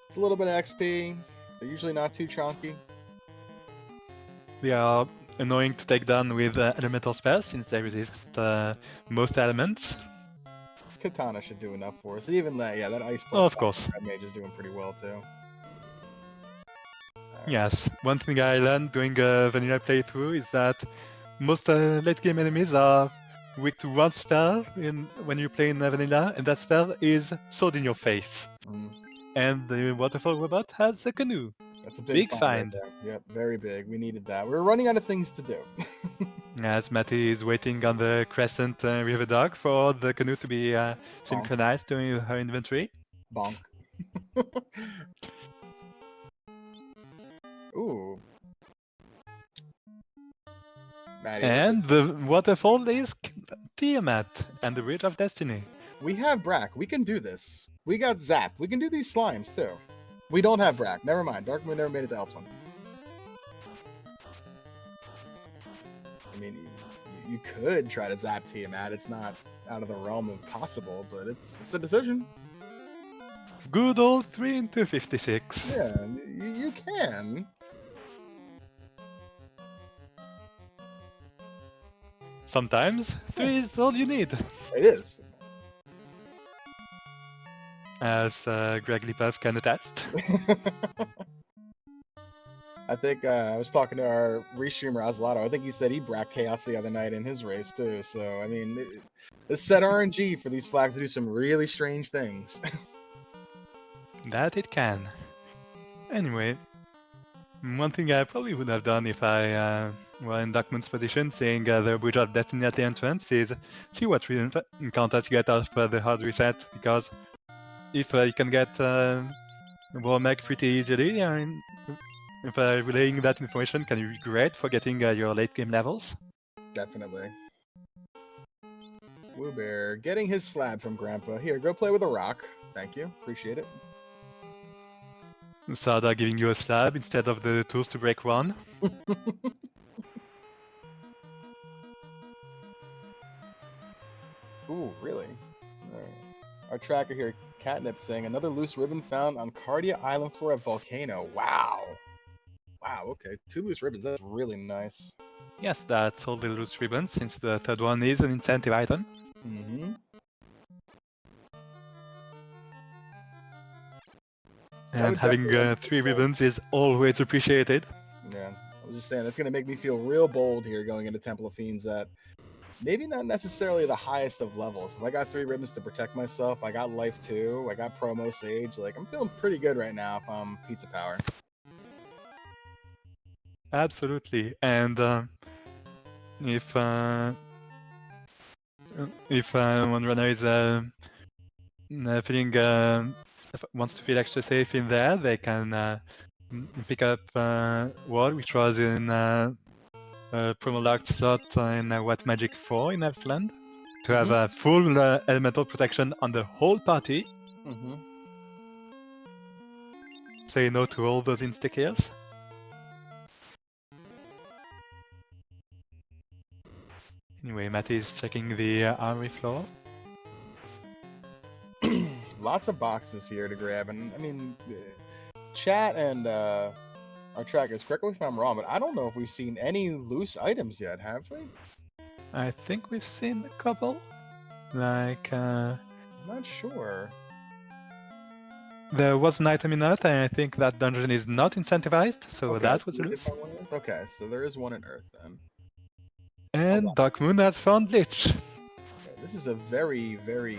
A: It's a little bit of XP. They're usually not too chunky.
B: They are annoying to take down with elemental spells since they resist most elements.
A: Katana should do enough for us. Even that, yeah, that ice plus.
B: Oh, of course.
A: Red mage is doing pretty well too.
B: Yes, one thing I learned doing a vanilla playthrough is that most late game enemies are weak to one spell when you play in vanilla, and that spell is Sword in Your Face. And the waterfall robot has the canoe.
A: That's a big find. Right there. Yep, very big. We needed that. We're running out of things to do.
B: As Matty is waiting on the Crescent River Dog for the canoe to be synchronized to her inventory.
A: Bonk. Ooh. Maddie,
B: and the waterfall is Tiamat and the Bridge of Destiny.
A: We have Brack. We can do this. We got Zap. We can do these slimes too. We don't have Brack. Never mind. Dark Moon never made its elf one. I mean, you could try to Zap Tiamat. It's not out of the realm of possible, but it's a decision.
B: Good old 3 into 56.
A: Yeah, you can.
B: Sometimes 3 is all you need.
A: It is.
B: As Greg Lippov can attest.
A: I think I was talking to our restreamer Azlato. I think he said he bracked Chaos the other night in his race too. So I mean, it's set RNG for these flags to do some really strange things.
B: That it can. Anyway, one thing I probably would have done if I were in Darkmoon's position, seeing the Bridge of Destiny at the entrance, is see what encounters you get out of the hard reset, because if you can get Warmeg pretty easily, if relaying that information can be great for getting your late game levels.
A: Definitely. Woobear getting his slab from Grandpa. Here, go play with a rock. Thank you. Appreciate it.
B: Sada giving you a slab instead of the tools to break one.
A: Ooh, really? Our tracker here, Catnip, saying another loose ribbon found on Cardia Island floor at Volcano. Wow. Wow, okay. 2 loose ribbons. That's really nice.
B: Yes, that's all the loose ribbons, since the third one is an incentive item.
A: Mm-hmm.
B: And having 3 ribbons is always appreciated.
A: Yeah, I was just saying, that's going to make me feel real bold here going into Temple of Fiends at maybe not necessarily the highest of levels. If I got 3 ribbons to protect myself, I got life 2, I got promo sage, like I'm feeling pretty good right now if I'm Pizza Power.
B: Absolutely, and if one runner is feeling wants to feel extra safe in there, they can pick up Ward, which was in promo locked slot in What Magic 4 in Elfland, to have a full elemental protection on the whole party. Say no to all those insta-kills. Anyway, Matty's checking the armory floor.
A: Lots of boxes here to grab, and I mean, chat and our trackers, correct me if I'm wrong, but I don't know if we've seen any loose items yet, have we?
B: I think we've seen a couple. Like,
A: I'm not sure.
B: there was an item in Earth, and I think that dungeon is not incentivized, so
A: Okay,
B: that was
A: so
B: a
A: we did
B: loose.
A: find one in Earth? Okay, so there is one in Earth then.
B: And Dark Moon has found Lich.
A: Okay, this is a very, very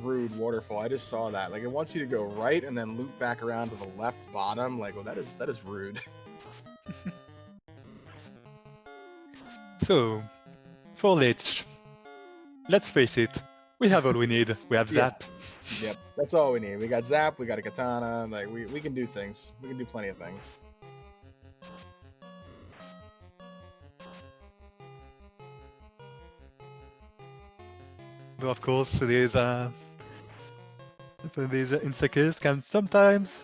A: rude waterfall. I just saw that. Like, it wants you to go right and then loop back around to the left bottom. Like, well, that is rude.
B: So, for Lich, let's face it, we have all we need. We have
A: Yeah.
B: Zap.
A: Yep, that's all we need. We got Zap, we got a Katana. Like, we can do things. We can do plenty of things.
B: But of course, these insects can sometimes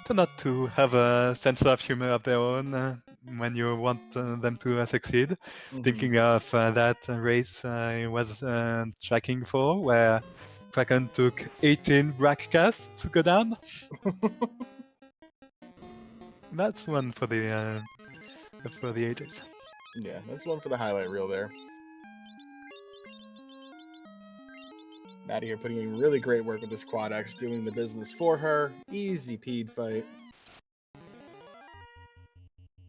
B: turn out to have a sense of humor of their own when you want them to succeed. Thinking of that race I was tracking for, where Kraken took 18 brack casts to go down. That's one for the ages.
A: Yeah, that's one for the highlight reel there. Maddie here putting in really great work with this Quad X, doing the business for her. Easy peed fight.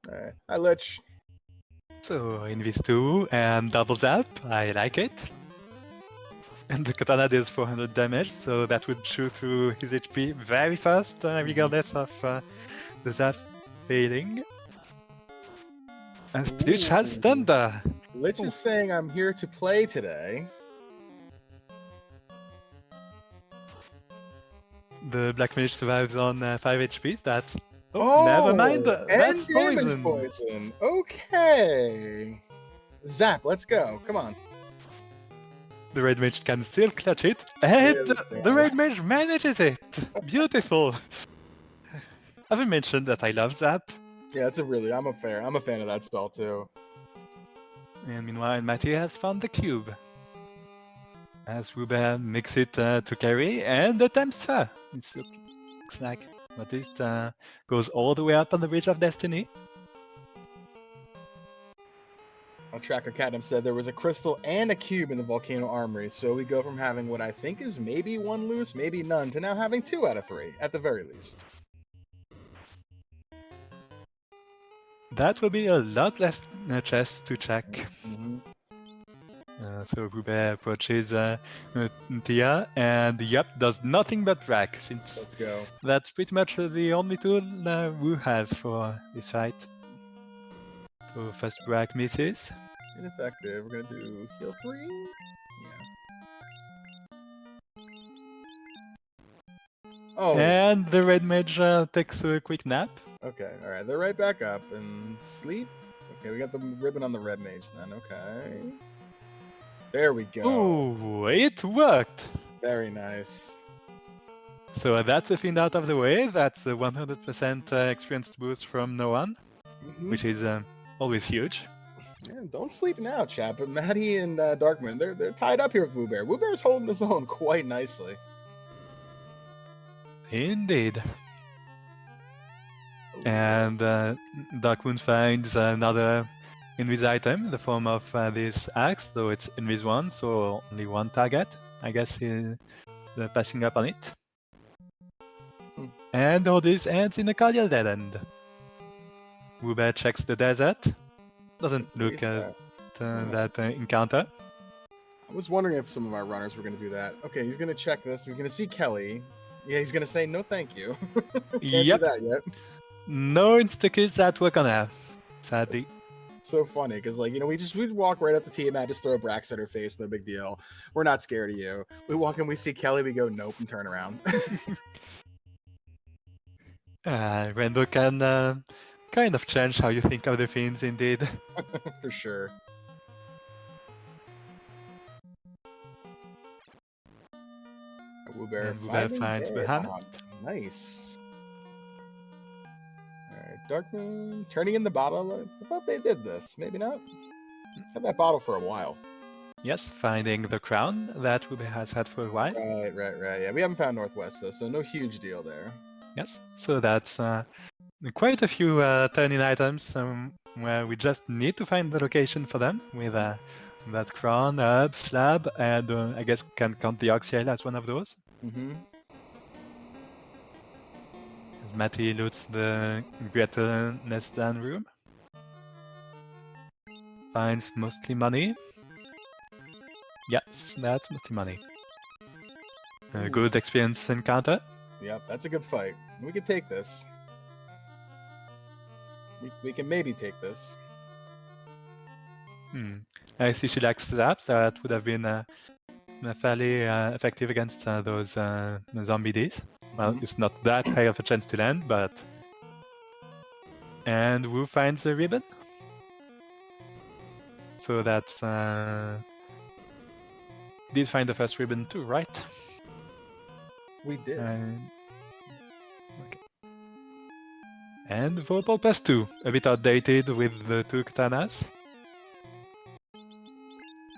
A: Alright, hi Lich.
B: So in these two and double zap, I like it. And the katana deals 400 damage, so that would shoot through his HP very fast, regardless of the zaps failing. And Stitch has thunder.
A: Lich is saying I'm here to play today.
B: The Black Mage survives on 5 HP. That's never mind. That's
A: damage
B: poison.
A: poison. Okay. Zap, let's go. Come on.
B: The Red Mage can still clutch it, and the Red Mage manages it. Beautiful. Have I mentioned that I love Zap?
A: Yeah, I'm a fan of that spell too.
B: And meanwhile, Matty has found the cube. As Ruben makes it to carry and attempts her. It looks like Matist goes all the way up on the Bridge of Destiny.
A: Our tracker Catnip said there was a crystal and a cube in the Volcano Armory, so we go from having what I think is maybe one loose, maybe none, to now having 2 out of 3, at the very least.
B: That will be a lot less chests to check. So Ruben approaches Tia, and yep, does nothing but rack, since
A: Let's go.
B: That's pretty much the only tool Wu has for this fight. So first rack misses.
A: Ineffective. We're gonna do heal 3? Yeah. Oh.
B: And the red mage takes a quick nap.
A: Okay, alright. They're right back up and sleep. Okay, we got the ribbon on the red mage then. Okay. There we go.
B: Ooh, it worked!
A: Very nice.
B: So that's a Fiend out of the way. That's a 100% experience boost from no one, which is always huge.
A: Yeah, don't sleep now, chat. But Maddie and Darkman, they're tied up here with Woo Bear. Woo Bear's holding his own quite nicely.
B: Indeed. And Darkmoon finds another Invis item in the form of this axe, though it's Invis 1, so only one target. I guess he's passing up on it. And all this ends in a cordial dead end. Woobat checks the desert. Doesn't look at that encounter.
A: I was wondering if some of our runners were going to do that. Okay, he's going to check this. He's going to see Kelly. Yeah, he's going to say no thank you. Can't do that yet.
B: No insta-kills that we're gonna have, sadly.
A: It's so funny, because, like, you know, we'd walk right up to Tiamat, just throw a Brax at her face, no big deal. We're not scared of you. We walk in, we see Kelly, we go, nope, and turn around.
B: Rando can kind of change how you think of the Fiends, indeed.
A: For sure. Woobear
B: finds Bahamut.
A: Nice. Alright, Dark Moon turning in the bottle. I thought they did this. Maybe not. Had that bottle for a while.
B: Yes, finding the crown that Ruby has had for a while.
A: Right. Yeah, we haven't found Northwest though, so no huge deal there.
B: Yes, so that's quite a few turn-in items where we just need to find the location for them with that crown, herb, slab, and I guess we can count the Oxiel as one of those.
A: Mm-hmm.
B: As Matty loots the Greater Nesdan room. Finds mostly money. Yes, that's mostly money. A good experience encounter.
A: Yep, that's a good fight. We can take this. We can maybe take this.
B: I see she likes zaps. That would have been fairly effective against those zombie Ds. Well, it's not that high of a chance to land, but... And Wu finds a ribbon. So that's... Did find the first ribbon too, right?
A: We did.
B: Okay. And Vorpal plus 2. A bit outdated with the 2 katanas.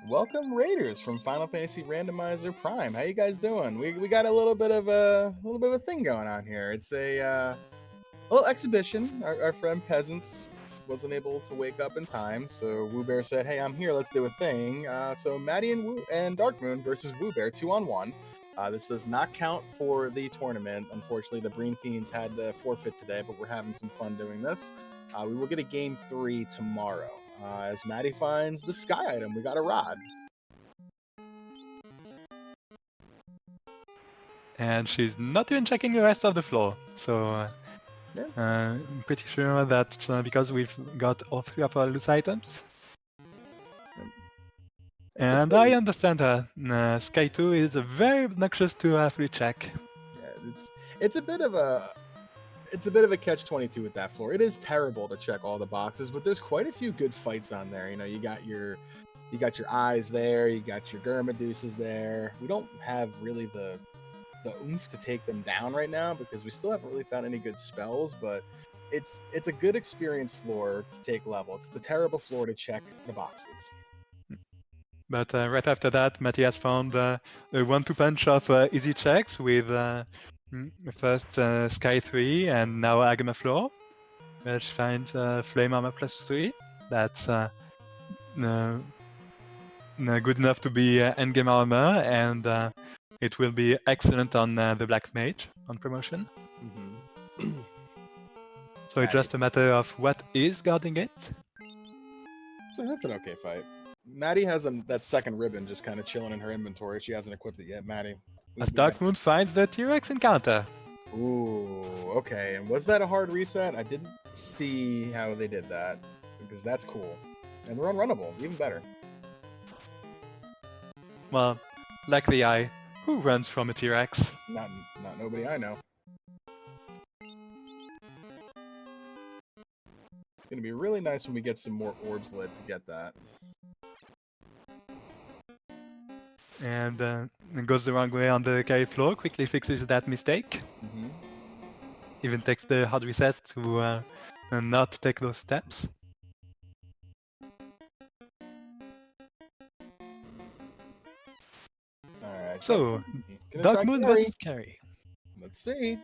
A: Welcome Raiders from Final Fantasy Randomizer Prime. How you guys doing? We got a little bit of a thing going on here. It's a little exhibition. Our friend Peasants wasn't able to wake up in time, so Woo Bear said, "Hey, I'm here. Let's do a thing." So Maddie and Dark Moon versus Woo Bear 2-on-1. This does not count for the tournament. Unfortunately, the Breen Fiends had to forfeit today, but we're having some fun doing this. We will get a game 3 tomorrow. As Maddie finds the sky item, we got a rod.
B: And she's not even checking the rest of the floor. So I'm pretty sure that's because we've got all 3 of our loose items. And I understand her. Sky 2 is very obnoxious to free check.
A: Yeah, it's a bit of a catch-22 with that floor. It is terrible to check all the boxes, but there's quite a few good fights on there. You know, you got your eyes there, you got your Gurmaduces there. We don't have really the oomph to take them down right now because we still haven't really found any good spells, but it's a good experience floor to take level. It's the terrible floor to check the boxes.
B: But right after that, Matthias found a 1-2 punch of easy checks with first Sky 3 and now Agama Floor, which finds Flame Armor plus 3. That's good enough to be endgame armor, and it will be excellent on the Black Mage on promotion. So it's just a matter of what is guarding it.
A: So that's an okay fight. Maddie has that second ribbon just kind of chilling in her inventory. She hasn't equipped it yet, Maddie.
B: As Dark Moon finds the T-Rex encounter.
A: Ooh, okay. And was that a hard reset? I didn't see how they did that, because that's cool. And they're unrunnable, even better.
B: Well, like the eye, who runs from a T-Rex?
A: Not nobody I know. It's going to be really nice when we get some more orbs lit to get that.
B: And it goes the wrong way on the carry floor, quickly fixes that mistake. Even takes the hard reset to not take those steps.
A: Alright.
B: So, Dark Moon versus Carry.
A: Let's see.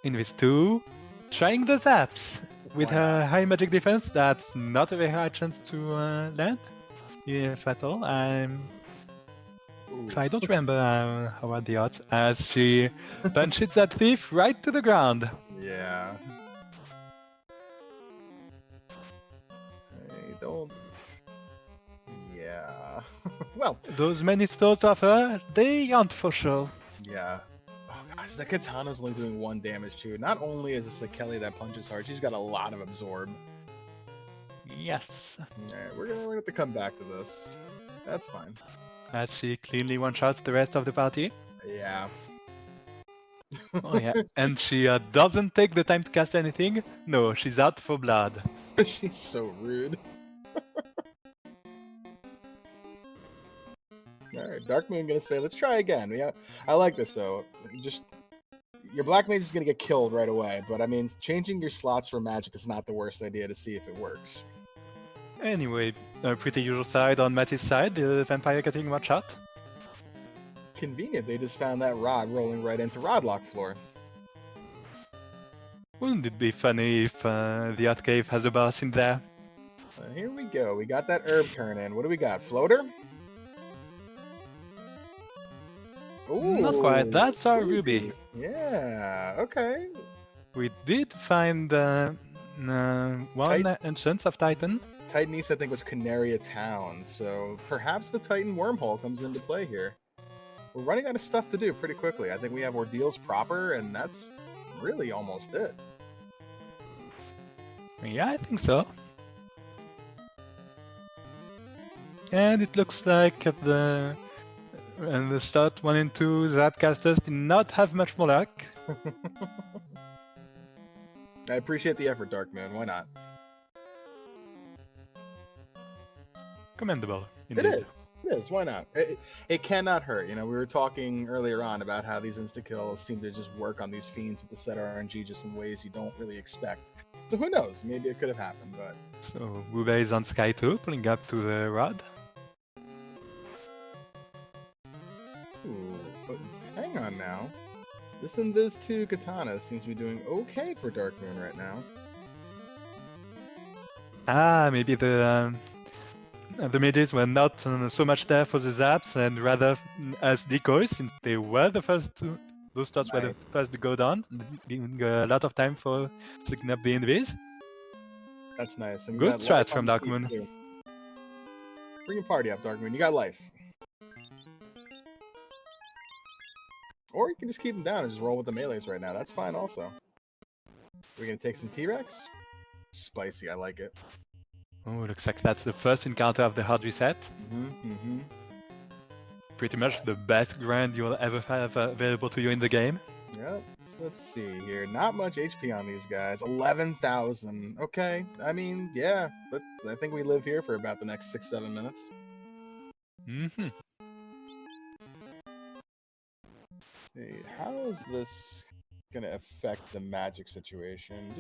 B: Invis 2, trying the zaps. With her high magic defense, that's not a very high chance to land, if at all. I don't remember how are the odds, as she punches that thief right to the ground.
A: Yeah. I don't... Yeah. Well...
B: Those many stores of her, they aren't for sure.
A: Yeah. Oh gosh, that katana's only doing 1 damage too. Not only is this a Kelly that punches hard, she's got a lot of absorb.
B: Yes.
A: Alright, we're gonna have to come back to this. That's fine.
B: As she cleanly one-shots the rest of the party.
A: Yeah.
B: Oh yeah, and she doesn't take the time to cast anything. No, she's out for blood.
A: She's so rude. Alright, Dark Moon gonna say, let's try again. Yeah, I like this though. Just your Black Mage is gonna get killed right away, but I mean, changing your slots for magic is not the worst idea to see if it works.
B: Anyway, a pretty usual side on Matty's side, the vampire getting one shot.
A: Convenient, they just found that rod rolling right into Rodlock floor.
B: Wouldn't it be funny if the Art Cave has a boss in there?
A: Here we go. We got that herb turn in. What do we got? Floater? Ooh,
B: Not quite. That's our ruby.
A: Yeah. Okay.
B: We did find one entrance of Titan.
A: Titan East, I think, was Canaria Town, so perhaps the Titan wormhole comes into play here. We're running out of stuff to do pretty quickly. I think we have Ordeals proper, and that's really almost it.
B: Yeah, I think so. And it looks like at the start 1 and 2, Zapcasters did not have much more luck.
A: I appreciate the effort, Dark Moon. Why not?
B: Commendable.
A: Indeed. It is. It is. Why not? It cannot hurt. You know, we were talking earlier on about how these insta-kills seem to just work on these fiends with the set RNG just in ways you don't really expect. So who knows? Maybe it could have happened, but...
B: So, Wube is on Sky 2, pulling up to the rod.
A: Ooh, but hang on now. This Invis 2 Katana seems to be doing okay for Dark Moon right now.
B: Maybe the mages were not so much there for the zaps and rather as decoys, since they were the first to, those starts were the first to go down, giving a lot of time for picking up the invis.
A: That's nice. And
B: good strat from Dark Moon.
A: Bring your party up, Dark Moon. You got life. Or you can just keep them down and just roll with the melees right now. That's fine also. We're going to take some T-Rex? Spicy, I like it.
B: Oh, looks like that's the first encounter of the hard reset. Pretty much the best grind you'll ever have available to you in the game.
A: Yep. So let's see here. Not much HP on these guys. 11,000. Okay. I mean, yeah. I think we live here for about the next 6-7 minutes. Hey, how is this going to affect the magic situation?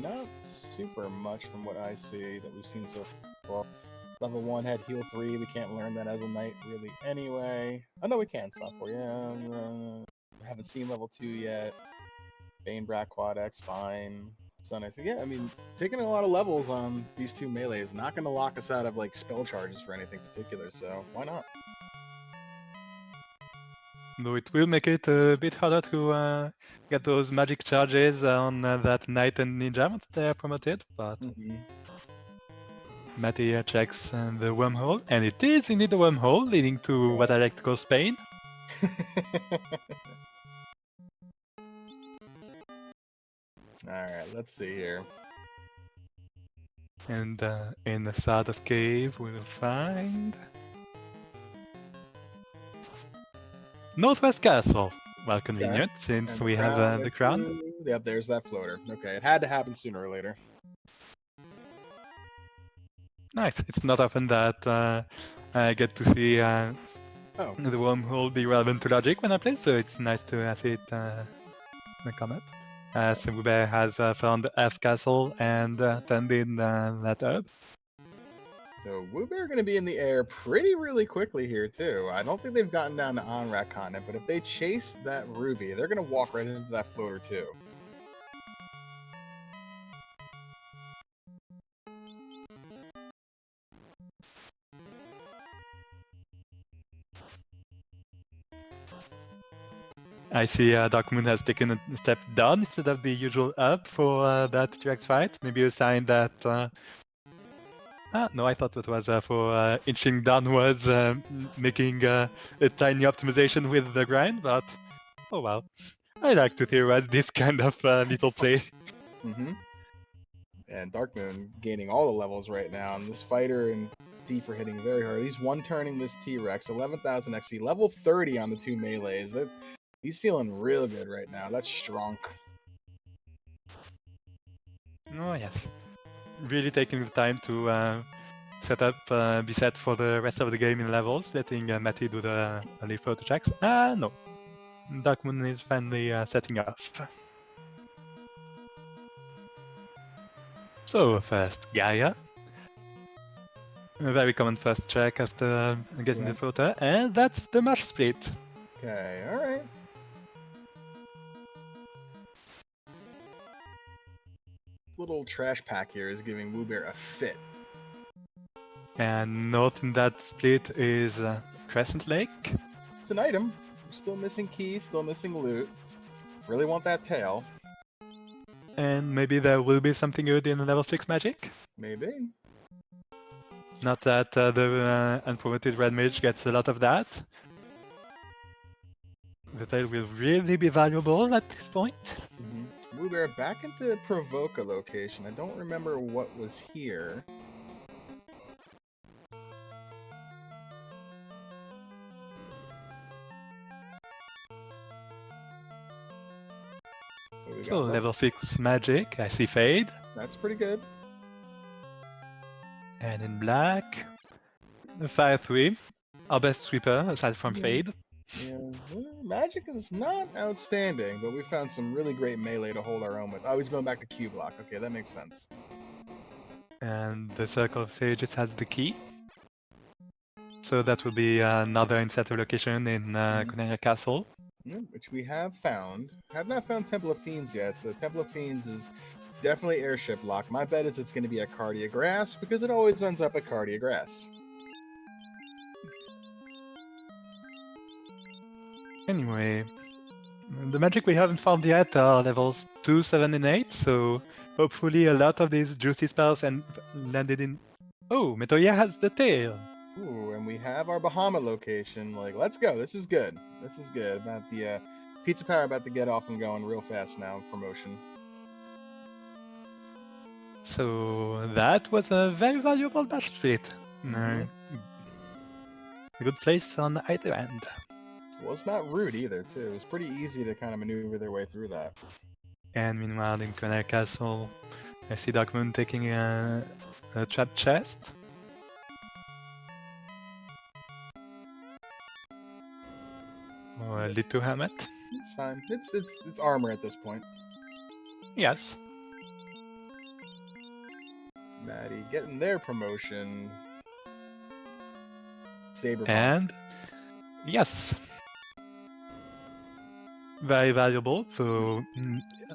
A: Not super much from what I see that we've seen so far. Level 1 had heal 3. We can't learn that as a knight really anyway. Oh, no, we can. Stop for you. Haven't seen level 2 yet. Bane, Brat, Quad X, fine. So nice. Yeah, I mean, taking a lot of levels on these two melee is not going to lock us out of like spell charges for anything particular, so why not?
B: Though it will make it a bit harder to get those magic charges on that Knight and Ninja once they are promoted, but Matty checks the wormhole, and it is indeed a wormhole leading to what I like to call Spain.
A: Alright, let's see here.
B: And in the Sardus Cave we'll find... Northwest Castle. Well, convenient, since we have the crown.
A: Yep, there's that floater. Okay, it had to happen sooner or later.
B: Nice. It's not often that I get to see the wormhole be relevant to logic when I play, so it's nice to see it come up. Wube has found F Castle and turned in that herb.
A: So Wube are going to be in the air really quickly here too. I don't think they've gotten down to Onrak continent, but if they chase that ruby, they're going to walk right into that floater too.
B: I see Dark Moon has taken a step down instead of the usual up for that T-Rex fight. Maybe a sign that... no, I thought it was for inching downwards, making a tiny optimization with the grind, but oh well. I like to theorize this kind of little play.
A: And Dark Moon gaining all the levels right now, and this fighter and Thief are hitting very hard. He's one-turning this T-Rex, 11,000 XP, level 30 on the two melees. He's feeling real good right now. That's strong.
B: Oh yes. Really taking the time to set up, be set for the rest of the game in levels, letting Matty do the early photo checks. No. Dark Moon is finally setting off. So, first Gaia. A very common first check after getting
A: Yeah.
B: the photo, and that's the match split.
A: Okay, alright. Little trash pack here is giving Woobear a fit.
B: And note in that split is Crescent Lake.
A: It's an item. We're still missing keys, still missing loot. Really want that tail.
B: And maybe there will be something good in level 6 magic.
A: Maybe.
B: Not that the unpromoted red mage gets a lot of that. The tail will really be valuable at this point.
A: Woobear back into Provoke a location. I don't remember what was here. What we
B: So
A: got?
B: level 6 magic, I see Fade.
A: That's pretty good.
B: And in black, the Fire 3, our best sweeper aside from
A: Yeah.
B: Fade.
A: Yeah, well, magic is not outstanding, but we found some really great melee to hold our own with. Oh, he's going back to Q block. Okay, that makes sense.
B: And the Circle of Sages has the key. So that will be another incentive location in Cornelia Castle.
A: Yeah, which we have found. Have not found Temple of Fiends yet, so Temple of Fiends is definitely airship lock. My bet is it's going to be at Cardia Grass because it always ends up at Cardia Grass.
B: Anyway, the magic we haven't found yet are levels 2, 7, and 8, so hopefully a lot of these juicy spells and landed in... Oh, Metoya has the tail!
A: Ooh, and we have our Bahama location. Like, let's go. This is good. This is good. About the Pizza Power about to get off and going real fast now. Promotion.
B: So that was a very valuable match split. Good place on either end.
A: Well, it's not rude either, too. It's pretty easy to kind of maneuver their way through that.
B: And meanwhile, in Cornelia Castle, I see Dark Moon taking a trap chest. Or a little helmet.
A: It's fine. It's armor at this point.
B: Yes.
A: Maddie getting their promotion. Saber.
B: And yes. Very valuable. So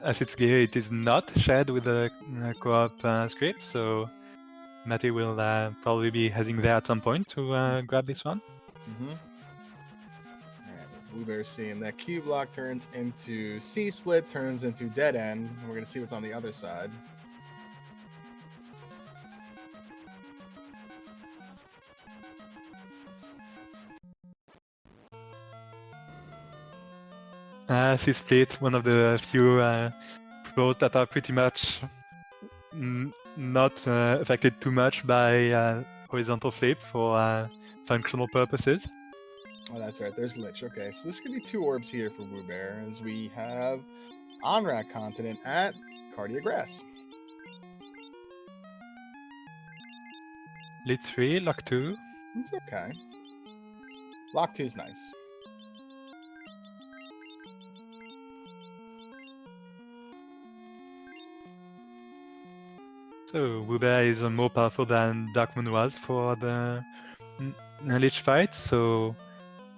B: as it's gear, it is not shared with the co-op script. So Matty will probably be heading there at some point to grab this one.
A: Woobear's seeing that Q block turns into C split, turns into dead end. And we're going to see what's on the other side.
B: C split, one of the few flows that are pretty much not affected too much by horizontal flip for functional purposes.
A: Oh, that's right. There's Lich. Okay, so there's going to be 2 orbs here for Woobear as we have Onrak Continent at Cardia Grass.
B: Lit 3, Lock 2.
A: It's okay. Lock 2 is nice.
B: So Woobear is more powerful than Darkmoon was for the Lich fight, so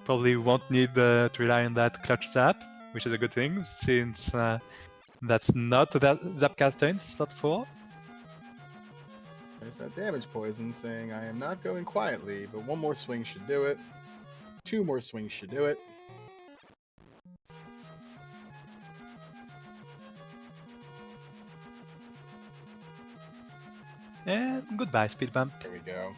B: probably won't need to rely on that clutch zap, which is a good thing, since that's not that Zapcaster in slot 4.
A: There's that damage poison saying I am not going quietly, but 1 more swing should do it. 2 more swings should do it.
B: And goodbye, speed bump.
A: There we go.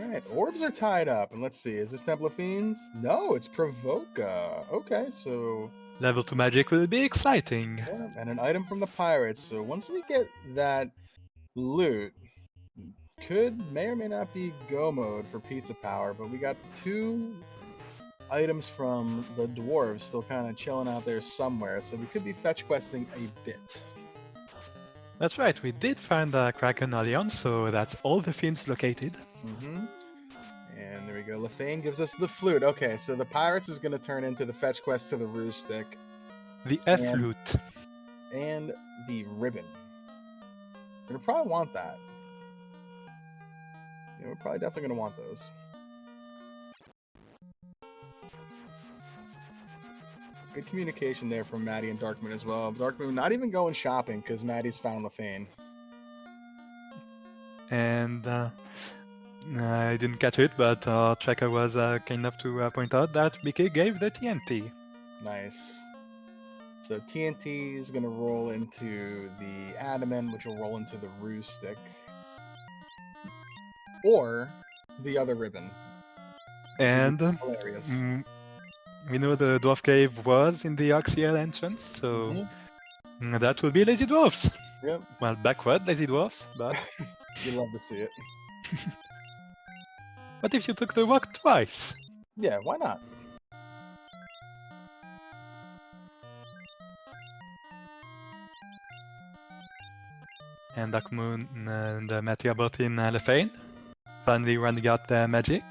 A: Alright, orbs are tied up, and let's see, is this Temple of Fiends? No, it's Provoca. Okay, so...
B: Level 2 magic will be exciting.
A: Yeah, and an item from the pirates, so once we get that loot, may or may not be go mode for Pizza Power, but we got 2 items from the dwarves still kind of chilling out there somewhere, so we could be fetch questing a bit.
B: That's right, we did find the Kraken early on, so that's all the Fiends located.
A: And there we go. Lefane gives us the flute. Okay, so the pirates is going to turn into the fetch quest to the Rue Stick.
B: The F-Loot.
A: And the ribbon. We're going to probably want that. Yeah, we're probably definitely going to want those. Good communication there from Maddie and Darkmoon as well. Darkmoon not even going shopping because Maddie's found Lefane.
B: And I didn't catch it, but Tracker was kind enough to point out that BK gave the TNT.
A: Nice. So TNT is going to roll into the Adamant, which will roll into the Rue Stick. Or the other ribbon.
B: And
A: hilarious.
B: We know the Dwarf Cave was in the Axial entrance, so that will be Lazy Dwarfs.
A: Yep.
B: Well, backward Lazy Dwarfs, but...
A: You love to see it.
B: What if you took the walk twice?
A: Yeah, why not?
B: And Darkmoon and Matty are both in Lefane. Finally running out their magic.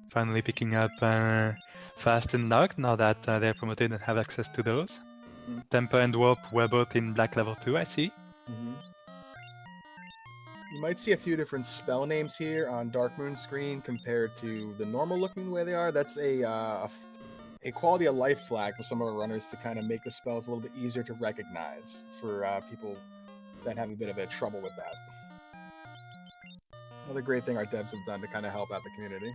B: Finally picking up Fast and Dark now that they're promoted and have access to those. Temper and Warp were both in Black level 2, I see.
A: You might see a few different spell names here on Darkmoon's screen compared to the normal looking way they are. That's a quality of life flag for some of our runners to kind of make the spells a little bit easier to recognize for people that have a bit of a trouble with that. Another great thing our devs have done to kind of help out the community.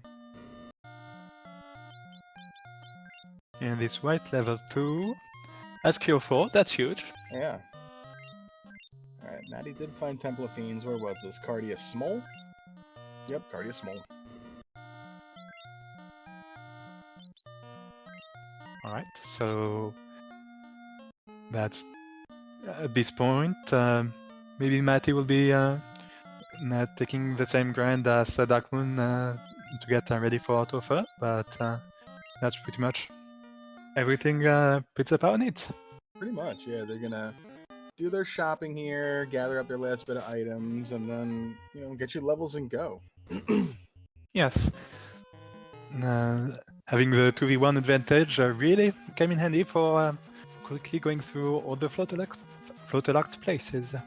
B: And this white level 2 has Cure 4, that's huge.
A: Yeah. Alright, Maddie did find Temple of Fiends. Where was this? Cardia Small? Yep, Cardia Small.
B: Alright, so that's at this point, maybe Matty will be taking the same grind as Darkmoon to get ready for Autofer, but that's pretty much everything Pizza Power needs.
A: Pretty much, yeah. They're gonna do their shopping here, gather up their last bit of items, and then, you know, get your levels and go.
B: Yes. Having the 2v1 advantage really came in handy for quickly going through all the floater-locked places. So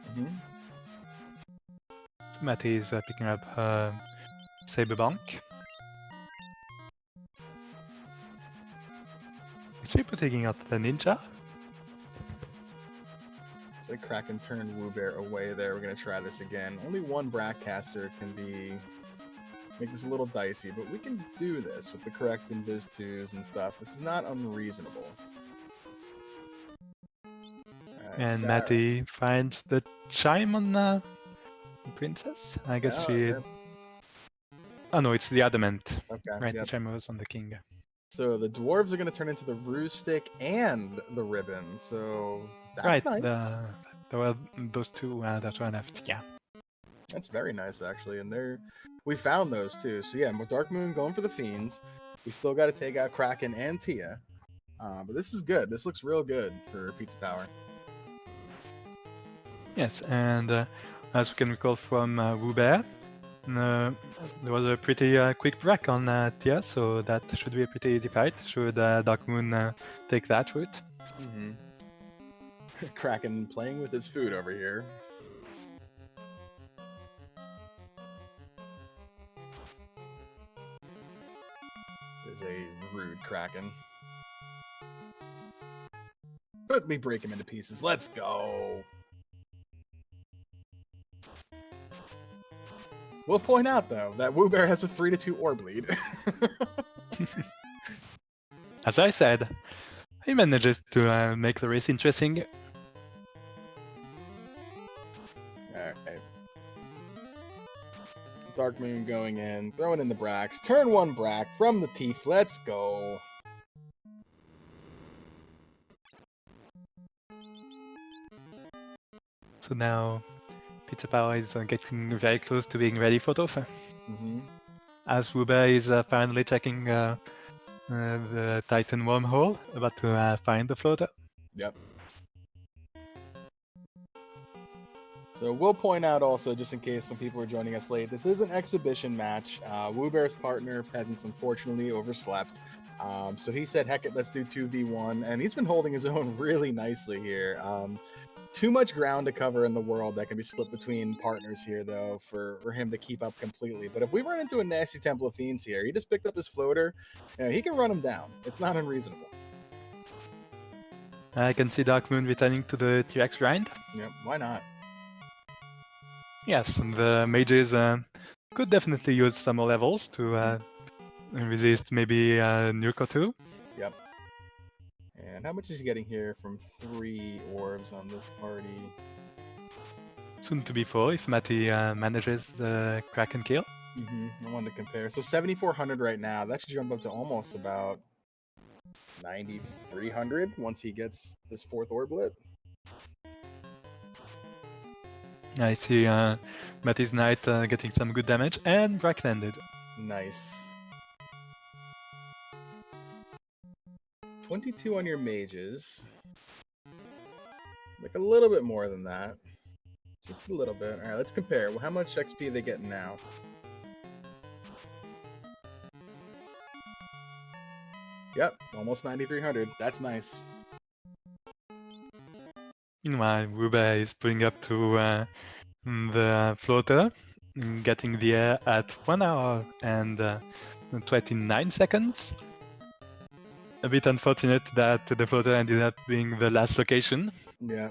B: Matty is picking up Saberbank. Is Reaper taking out the ninja?
A: So Kraken turned Woobear away there. We're going to try this again. Only one Brackcaster can make this a little dicey, but we can do this with the correct Invis 2s and stuff. This is not unreasonable. Right,
B: and
A: Sarah.
B: Matty finds the chime on Princess. I guess she...
A: Yeah.
B: Oh no, it's the Adamant.
A: Okay,
B: right,
A: yep.
B: The chime was on the king.
A: So the dwarves are going to turn into the Rue Stick and the Ribbon, so that's
B: right,
A: nice.
B: There were those two that were left, yeah.
A: That's very nice, actually, and we found those too. So yeah, with Darkmoon going for the Fiends, we still got to take out Kraken and Tia, but this is good. This looks real good for Pizza Power.
B: Yes, and as we can recall from Woobear, there was a pretty quick break on Tia, so that should be a pretty easy fight. Should Darkmoon take that route?
A: Kraken playing with his food over here. There's a rude Kraken. Let me break him into pieces. Let's go. We'll point out, though, that Woobear has a 3-2 Orb lead.
B: As I said, he manages to make the race interesting.
A: Alright. Darkmoon going in, throwing in the Bracks. Turn 1 Brack from the teeth. Let's go.
B: So now Pizza Power is getting very close to being ready for Tofa. As Woobear is finally checking the Titan wormhole, about to find the floater.
A: Yep. So we'll point out also, just in case some people are joining us late, this is an exhibition match. Woobear's partner, Peasants, unfortunately overslept. So he said, heck it, let's do 2v1. And he's been holding his own really nicely here. Too much ground to cover in the world that can be split between partners here, though, for him to keep up completely. But if we run into a nasty Temple of Fiends here, he just picked up his floater. He can run him down. It's not unreasonable.
B: I can see Dark Moon returning to the T-Rex grind.
A: Yeah, why not?
B: Yes, and the mages could definitely use some more levels to resist maybe a nuke or two.
A: Yep. And how much is he getting here from 3 orbs on this party?
B: Soon to be 4 if Matty manages the Kraken kill.
A: I wanted to compare. So 7,400 right now. That should jump up to almost about 9,300 once he gets this 4th orblet.
B: I see Matty's Knight getting some good damage, and Brack landed.
A: Nice. 22 on your mages. Like a little bit more than that. Just a little bit. Alright, let's compare. Well, how much XP are they getting now? Yep, almost 9,300. That's nice.
B: Meanwhile, Ruba is pulling up to the floater, getting the air at 1 hour and 29 seconds. A bit unfortunate that the floater ended up being the last location.
A: Yeah.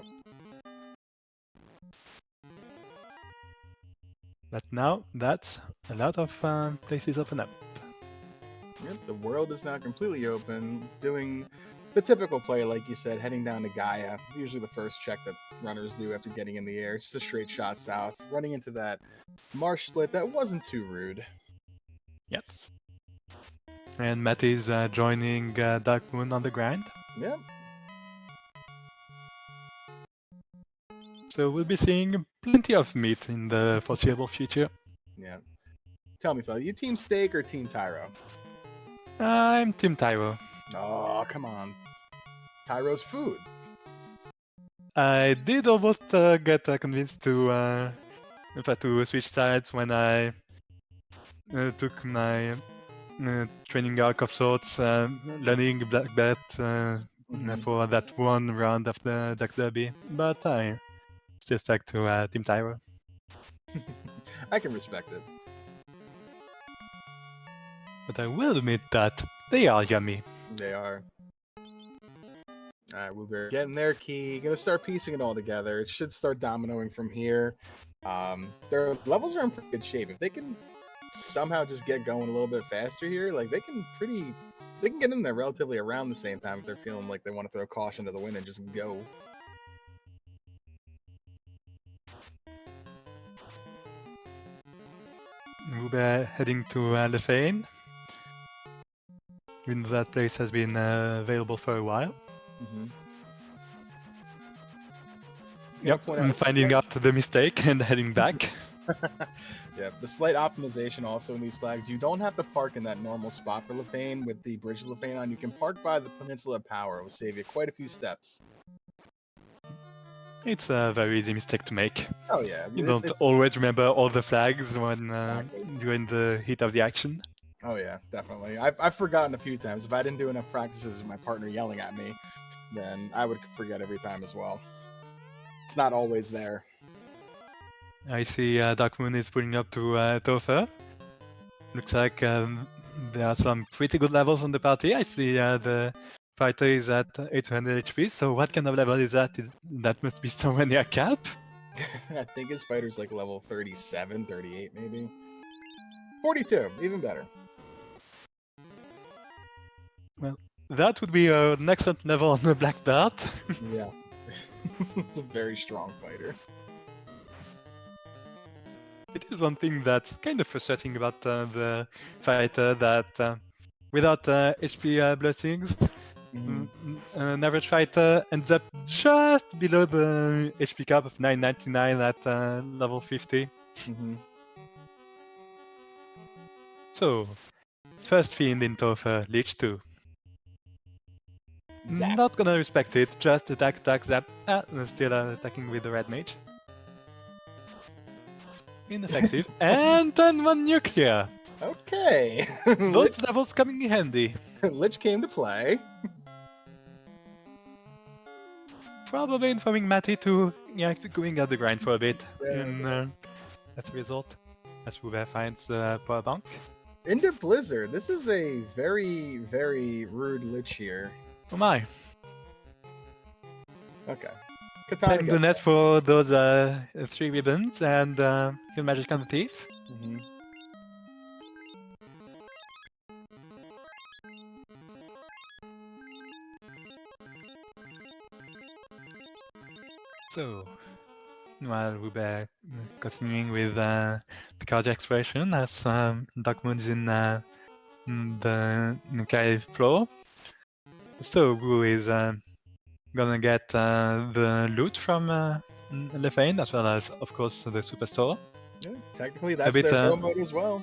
B: But now that's a lot of places open up.
A: Yep, the world is now completely open, doing the typical play, like you said, heading down to Gaia. Usually the first check that runners do after getting in the air. It's just a straight shot south, running into that marsh split that wasn't too rude.
B: Yes. And Matty's joining Dark Moon on the grind.
A: Yep.
B: So we'll be seeing plenty of meat in the foreseeable future.
A: Yeah. Tell me, fella, you Team Steak or Team Tyro?
B: I'm Team Tyro.
A: Oh, come on. Tyro's food.
B: I did almost get convinced to switch sides when I took my training arc of sorts, learning Black Belt for that one round of the Duck Derby, but I still stuck to Team Tyro.
A: I can respect it.
B: But I will admit that they are yummy.
A: They are. Alright, we're getting their key. Gonna start piecing it all together. It should start dominoing from here. Their levels are in pretty good shape. If they can somehow just get going a little bit faster here, like they can get in there relatively around the same time if they're feeling like they want to throw caution to the wind and just go.
B: We're heading to Lefane. Even though that place has been available for a while. Yep, I'm finding out the mistake and heading back.
A: Yeah, the slight optimization also in these flags. You don't have to park in that normal spot for Lefane with the bridge of Lefane on. You can park by the Peninsula of Power. It will save you quite a few steps.
B: It's a very easy mistake to make.
A: Oh yeah.
B: You don't always remember all the flags when you're in the heat of the action.
A: Oh yeah, definitely. I've forgotten a few times. If I didn't do enough practices with my partner yelling at me, then I would forget every time as well. It's not always there.
B: I see Dark Moon is pulling up to Topher. Looks like there are some pretty good levels on the party. I see the fighter is at 800 HP, so what kind of level is that? That must be somewhere near cap?
A: I think his fighter's like level 37, 38 maybe. 42, even better.
B: Well, that would be an excellent level on the Black Dart.
A: Yeah. It's a very strong fighter.
B: It is one thing that's kind of frustrating about the fighter that without HP blessings, an average fighter ends up just below the HP cap of 999 at level 50. So, first Fiend in Topher, Lich 2.
A: Zap.
B: Not gonna respect it, just attack, zap. Still attacking with the red mage. Ineffective. And then one nuclear.
A: Okay.
B: Those devils coming in handy.
A: Lich came to play.
B: Probably informing Matty to going at the grind for a bit.
A: Yeah,
B: And as a result, as Hubert finds power bank.
A: Into Blizzard. This is a very, very rude Lich here.
B: Oh my.
A: Okay. Katana
B: Playing the net for those 3 ribbons and kill magic on the thief.
A: Mm-hmm.
B: So, while we're continuing with the card exploration as Dark Moon is in the cave floor. So, who is gonna get the loot from Lefane as well as, of course, the superstore.
A: Yeah, technically, that's
B: bit,
A: their go mode as well.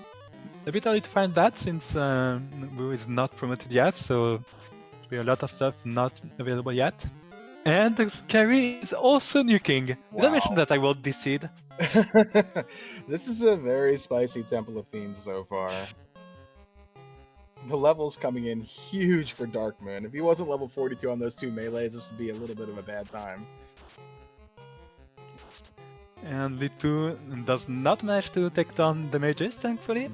B: A bit early to find that since Wu is not promoted yet, so there'll be a lot of stuff not available yet. And the carry is also nuking.
A: Wow.
B: Did I mention that I rolled this seed?
A: This is a very spicy Temple of Fiends so far. The levels coming in huge for Dark Moon. If he wasn't level 42 on those 2 melees, this would be a little bit of a bad time.
B: And Litu does not manage to take down the mages, thankfully.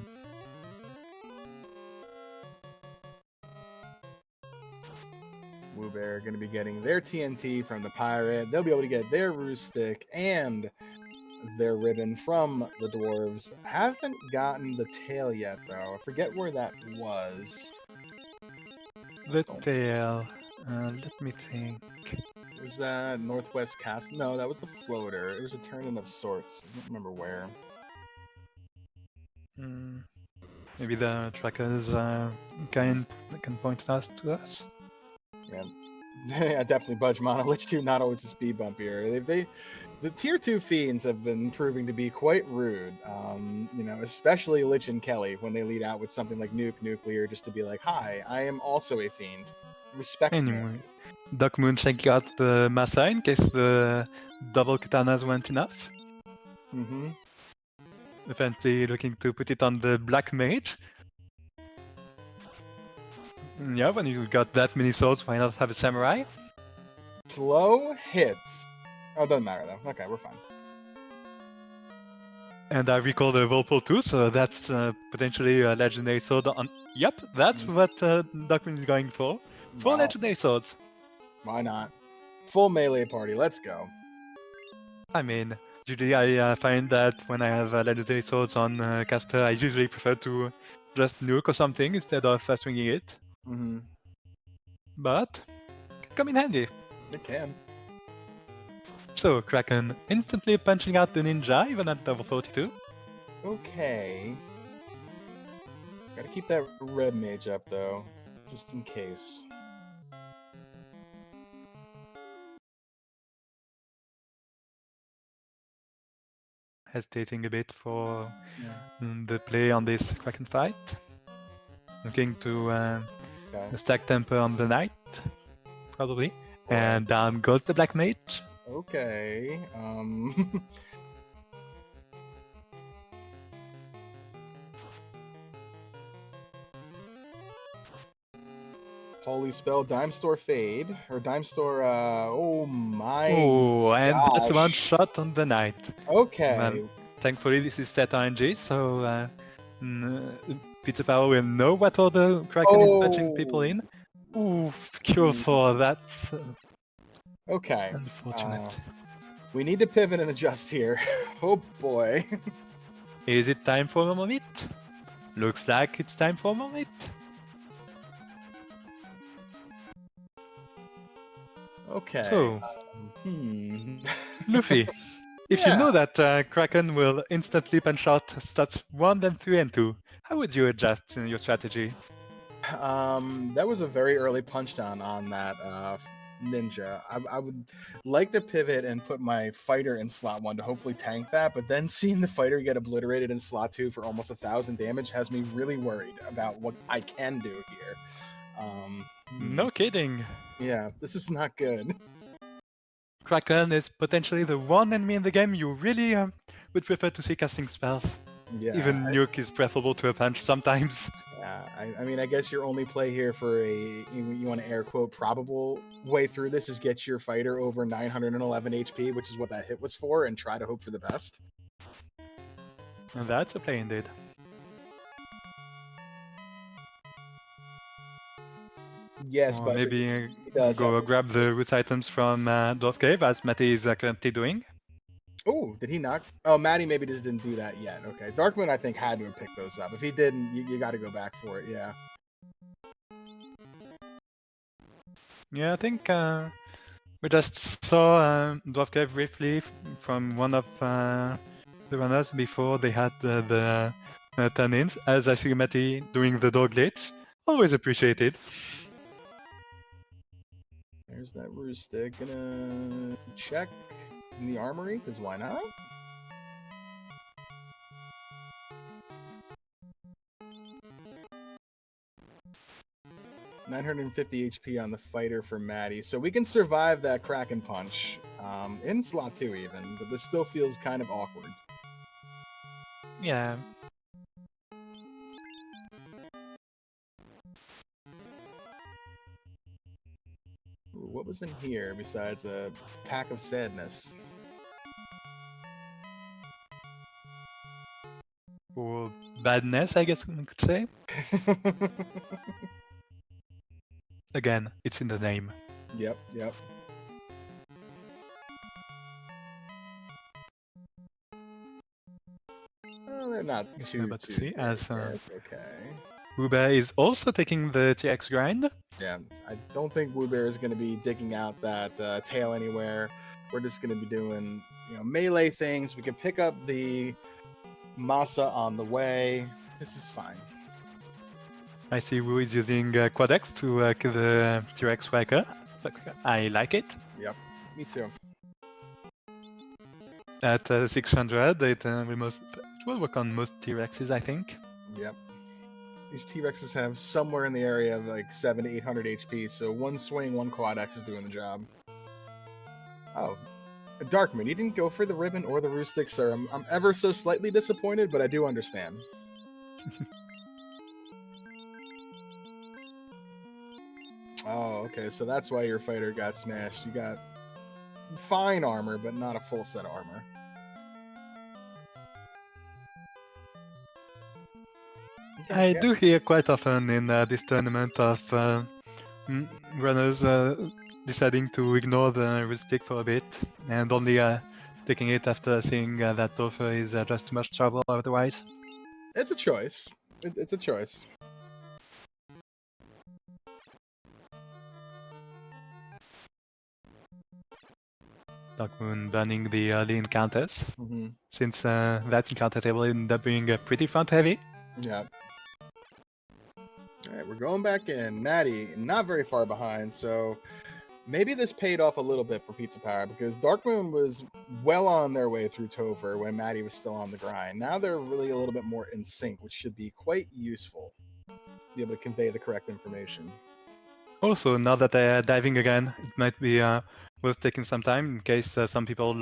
A: Woobear are going to be getting their TNT from the pirate. They'll be able to get their ruse stick and their ribbon from the dwarves. Haven't gotten the tail yet, though. I forget where that was.
B: The tail. Let me think.
A: Was that Northwest Castle? No, that was the floater. It was a turn-in of sorts. I don't remember where.
B: Maybe the trackers can point it out to us.
A: Yeah, yeah, definitely Budge Mono. Lich 2 not always a speed bump here. The tier 2 fiends have been proving to be quite rude. You know, especially Lich and Kelly when they lead out with something like Nuclear, just to be like, "Hi, I am also a fiend. Respect me."
B: Anyway, Dark Moon checking out the Masa in case the double katanas weren't enough.
A: Mm-hmm.
B: Apparently looking to put it on the Black Mage. Yeah, when you got that many swords, why not have a samurai?
A: Slow hits. Oh, doesn't matter though. Okay, we're fine.
B: And I recall the Whirlpool too, so that's potentially a legendary sword on... Yep, that's what Dark Moon is going for. 4 legendary swords.
A: Why not? Full melee party, let's go.
B: I mean, usually I find that when I have legendary swords on caster, I usually prefer to just nuke or something instead of swinging it.
A: Mm-hmm.
B: But it can come in handy.
A: It can.
B: So, Kraken instantly punching out the ninja, even at level 42.
A: Okay. Gotta keep that red mage up, though, just in case.
B: Hesitating a bit for the play on this Kraken fight. Looking to stack temper on the knight, probably.
A: Right.
B: And down goes the black mage.
A: Okay. Holy spell, Dime Store Fade, or Dime Store, oh my
B: Oh, and that's
A: gosh.
B: one shot on the knight.
A: Okay.
B: Well, thankfully this is set RNG, so Pizza Power will know what order Kraken is patching people in. Ooh, cure 4, that's
A: okay.
B: unfortunate.
A: We need to pivot and adjust here. Oh boy.
B: Is it time for a moment? Looks like it's time for a moment.
A: Okay.
B: So, Luffy, if
A: Yeah.
B: you know that Kraken will instantly punch out stats 1, then 3 and 2, how would you adjust your strategy?
A: That was a very early punch down on that ninja. I would like to pivot and put my fighter in slot 1 to hopefully tank that, but then seeing the fighter get obliterated in slot 2 for almost 1,000 damage has me really worried about what I can do here.
B: No kidding.
A: Yeah, this is not good.
B: Kraken is potentially the one enemy in the game you really would prefer to see casting spells.
A: Yeah,
B: Even nuke is preferable to a punch sometimes.
A: I mean, I guess your only play here for you want to air quote probable way through this is get your fighter over 911 HP, which is what that hit was for, and try to hope for the best.
B: And that's a play indeed.
A: Yes,
B: Or
A: but
B: maybe
A: does
B: go grab the root items from Dwarf Cave, as Matty is currently doing.
A: Oh, did he not? Oh, Maddie maybe just didn't do that yet. Okay, Darkmoon I think had to have picked those up. If he didn't, you got to go back for it. Yeah.
B: Yeah, I think we just saw Dwarf Cave briefly from one of the runners before they had the turn-ins, as I see Matty doing the dog glitch. Always appreciated.
A: There's that Roostick. Gonna check in the armory, because why not? $950 HP on the fighter for Maddie, so we can survive that Kraken punch in slot 2 even, but this still feels kind of awkward.
B: Yeah.
A: Ooh, what was in here besides a pack of sadness?
B: Or badness, I guess we could say. Again, it's in the name.
A: Yep. Well, they're not too
B: About to see,
A: big.
B: as
A: That's okay.
B: Uber is also taking the TX grind.
A: Yeah, I don't think Woobear is going to be digging out that tail anywhere. We're just going to be doing, melee things. We can pick up the Masa on the way. This is fine.
B: I see Wu is using Quadex to kill the T-Rex striker. I like it.
A: Yep, me too.
B: At 600, it will work on most T-Rexes, I think.
A: Yep. These T-Rexes have somewhere in the area of like 700 to 800 HP, so one swing, one Quadex is doing the job. Oh, Darkman, you didn't go for the ribbon or the Roostick, sir. I'm ever so slightly disappointed, but I do understand. Oh, okay, so that's why your fighter got smashed. You got fine armor, but not a full set of armor.
B: I do hear quite often in this tournament of runners deciding to ignore the Rustic for a bit and only taking it after seeing that Topher is just too much trouble otherwise.
A: It's a choice. It's a choice.
B: Darkmoon banning the early encounters, since that encounter table ended up being pretty front heavy.
A: Yeah. Alright, we're going back in. Natty, not very far behind, so maybe this paid off a little bit for Pizza Power, because Darkmoon was well on their way through Topher when Maddie was still on the grind. Now they're really a little bit more in sync, which should be quite useful to be able to convey the correct information.
B: Also, now that they're diving again, it might be worth taking some time in case some people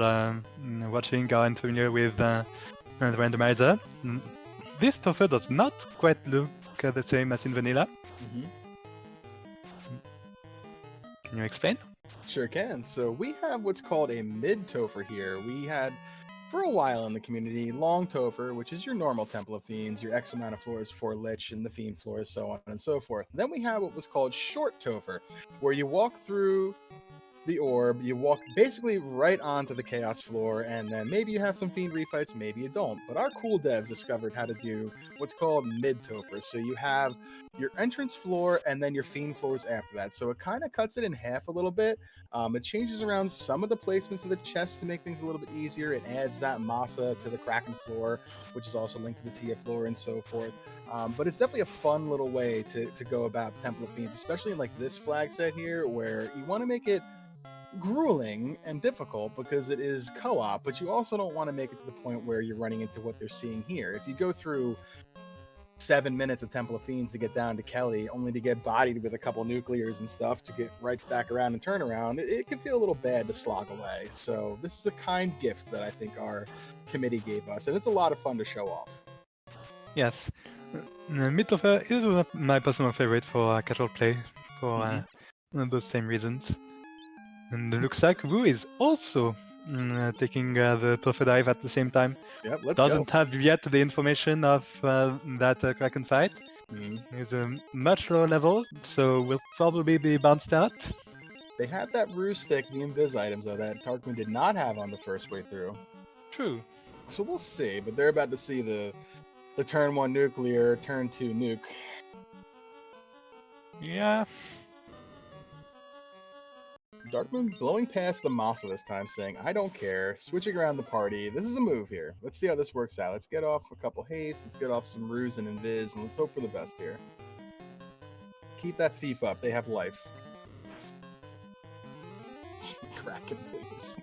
B: watching are unfamiliar with the randomizer. This Topher does not quite look the same as in vanilla. Can you explain?
A: Sure can. So we have what's called a mid Topher here. We had, for a while in the community, long Topher, which is your normal Temple of Fiends, your X amount of floors for Lich and the Fiend floors, so on and so forth. Then we have what was called short Topher, where you walk through the orb, you walk basically right onto the Chaos floor, and then maybe you have some Fiend refights, maybe you don't. But our cool devs discovered how to do what's called mid Topher. So you have your entrance floor and then your Fiend floors after that. So it kind of cuts it in half a little bit. It changes around some of the placements of the chests to make things a little bit easier. It adds that Masa to the Kraken floor, which is also linked to the TF floor and so forth. But it's definitely a fun little way to go about Temple of Fiends, especially in like this flag set here, where you want to make it grueling and difficult because it is co-op, but you also don't want to make it to the point where you're running into what they're seeing here. If you go through 7 minutes of Temple of Fiends to get down to Kelly, only to get bodied with a couple nuclears and stuff to get right back around and turn around, it can feel a little bad to slog away. So this is a kind gift that I think our committee gave us, and it's a lot of fun to show off.
B: Yes. Midlothian is my personal favorite for casual play for those same reasons. And it looks like Wu is also taking the Trophy Dive at the same time.
A: Yep, let's
B: Doesn't have yet the information of that Kraken fight.
A: go.
B: It's a much lower level, so will probably be bounced out.
A: They have that ruse stick, the invis items though that Tarkman did not have on the first way through.
B: True.
A: So we'll see, but they're about to see the turn 1 nuclear, turn 2 nuke.
B: Yeah.
A: Darkmoon blowing past the Masa this time, saying, I don't care, switching around the party. This is a move here. Let's see how this works out. Let's get off a couple haste, let's get off some ruse and invis, and let's hope for the best here. Keep that thief up, they have life. Kraken, please.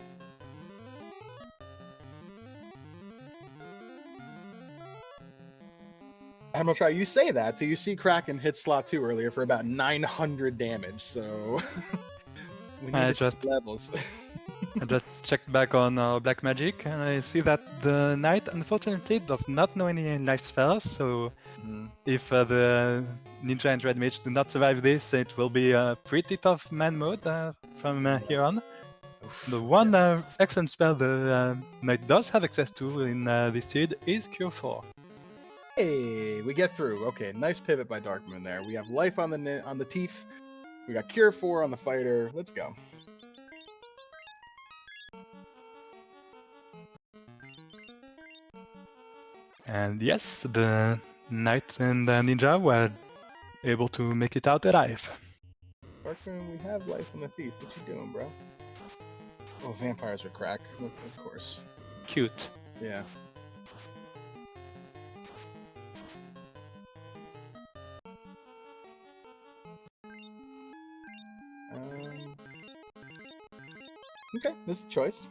A: Admiral Try, you say that till you see Kraken hit slot 2 earlier for about 900 damage, so we need just levels.
B: I just checked back on Black Magic and I see that the Knight unfortunately does not know any life spells, so if the Ninja and Red Mage do not survive this, it will be a pretty tough man mode from here on. The one excellent spell the Knight does have access to in this seed is Cure 4.
A: Hey, we get through. Okay, nice pivot by Darkmoon there. We have life on the teeth. We got Cure 4 on the fighter. Let's go.
B: And yes, the Knight and the Ninja were able to make it out alive.
A: Darkmoon, we have life on the thief. What you doing, bro? Oh, vampires are crack. Of course.
B: Cute.
A: Yeah. Okay, this is a choice.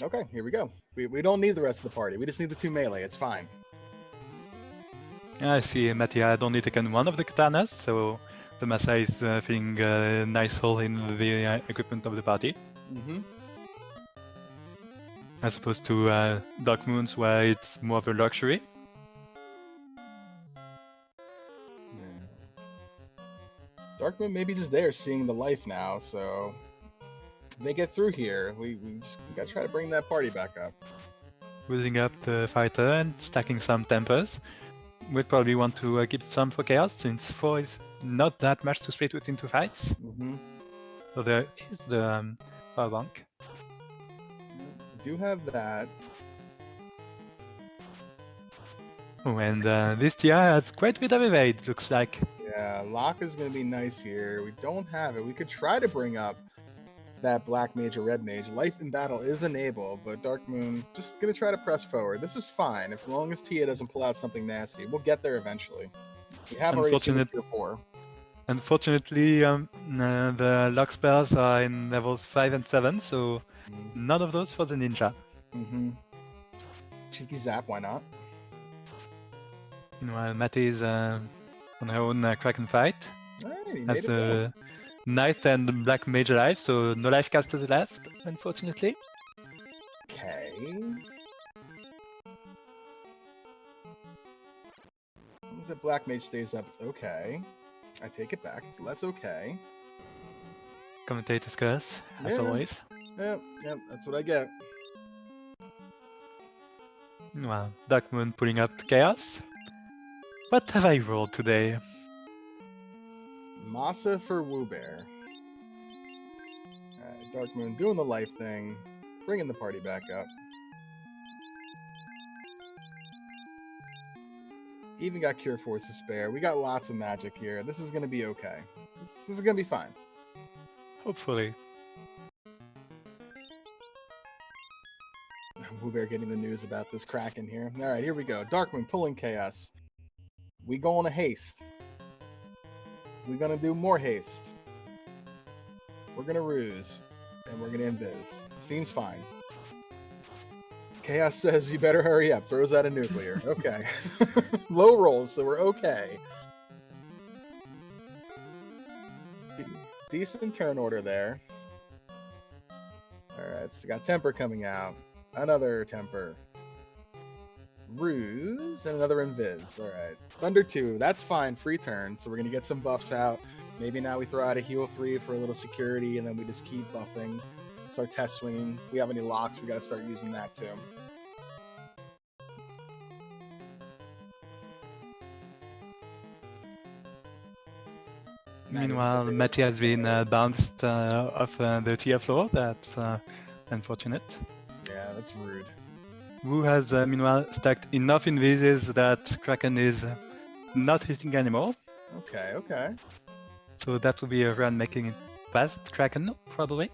A: Okay, here we go. We don't need the rest of the party. We just need the 2 melee. It's fine.
B: I see, Mattia had only taken one of the katanas, so the Masa is feeling a nice hole in the equipment of the party. As opposed to Dark Moons, where it's more of a luxury.
A: Darkmoon maybe just there seeing the life now, so they get through here. We gotta try to bring that party back up.
B: Building up the fighter and stacking some tempers. We'd probably want to keep some for chaos, since 4 is not that much to split within 2 fights. So there is the power bank.
A: We do have that.
B: Oh, and this TR has quite a bit of evade, looks like.
A: Yeah, lock is going to be nice here. We don't have it. We could try to bring up that black mage or red mage. Life in battle is enabled, but Darkmoon just going to try to press forward. This is fine, as long as Tia doesn't pull out something nasty. We'll get there eventually. We have already seen it before.
B: Unfortunately, the lock spells are in levels 5 and 7, so none of those for the ninja.
A: Cheeky zap, why not?
B: Meanwhile, Matty is on her own Kraken fight.
A: Alright,
B: has the Knight and Black Mage alive, so no life casters left, unfortunately.
A: Okay. As long as the Black Mage stays up, it's okay. I take it back, it's less okay.
B: Commentator's curse, as always.
A: Yep, that's what I get.
B: Well, Darkmoon pulling up chaos. What have I rolled today?
A: Masa for Woobear. Alright, Darkmoon doing the life thing, bringing the party back up. Even got Cure Force to spare. We got lots of magic here. This is going to be okay. This is going to be fine.
B: Hopefully.
A: Woobear getting the news about this Kraken here. Alright, here we go. Darkmoon pulling chaos. We going to haste. We're going to do more haste. We're going to ruse. And we're going to invis. Seems fine. Chaos says you better hurry up. Throws out a nuclear. Okay. Low rolls, so we're okay. Decent turn order there. Alright, so got temper coming out. Another temper. Ruse and another invis. All right. Thunder 2. That's fine. Free turn. So we're going to get some buffs out. Maybe now we throw out a heal 3 for a little security, and then we just keep buffing. Start test swinging. We have any locks, we got to start using that too.
B: Meanwhile, Matty has been bounced off the tier floor. That's unfortunate.
A: Yeah, that's rude.
B: Wu has meanwhile stacked enough invises that Kraken is not hitting anymore.
A: Okay, okay.
B: So that will be a run making it past Kraken, probably.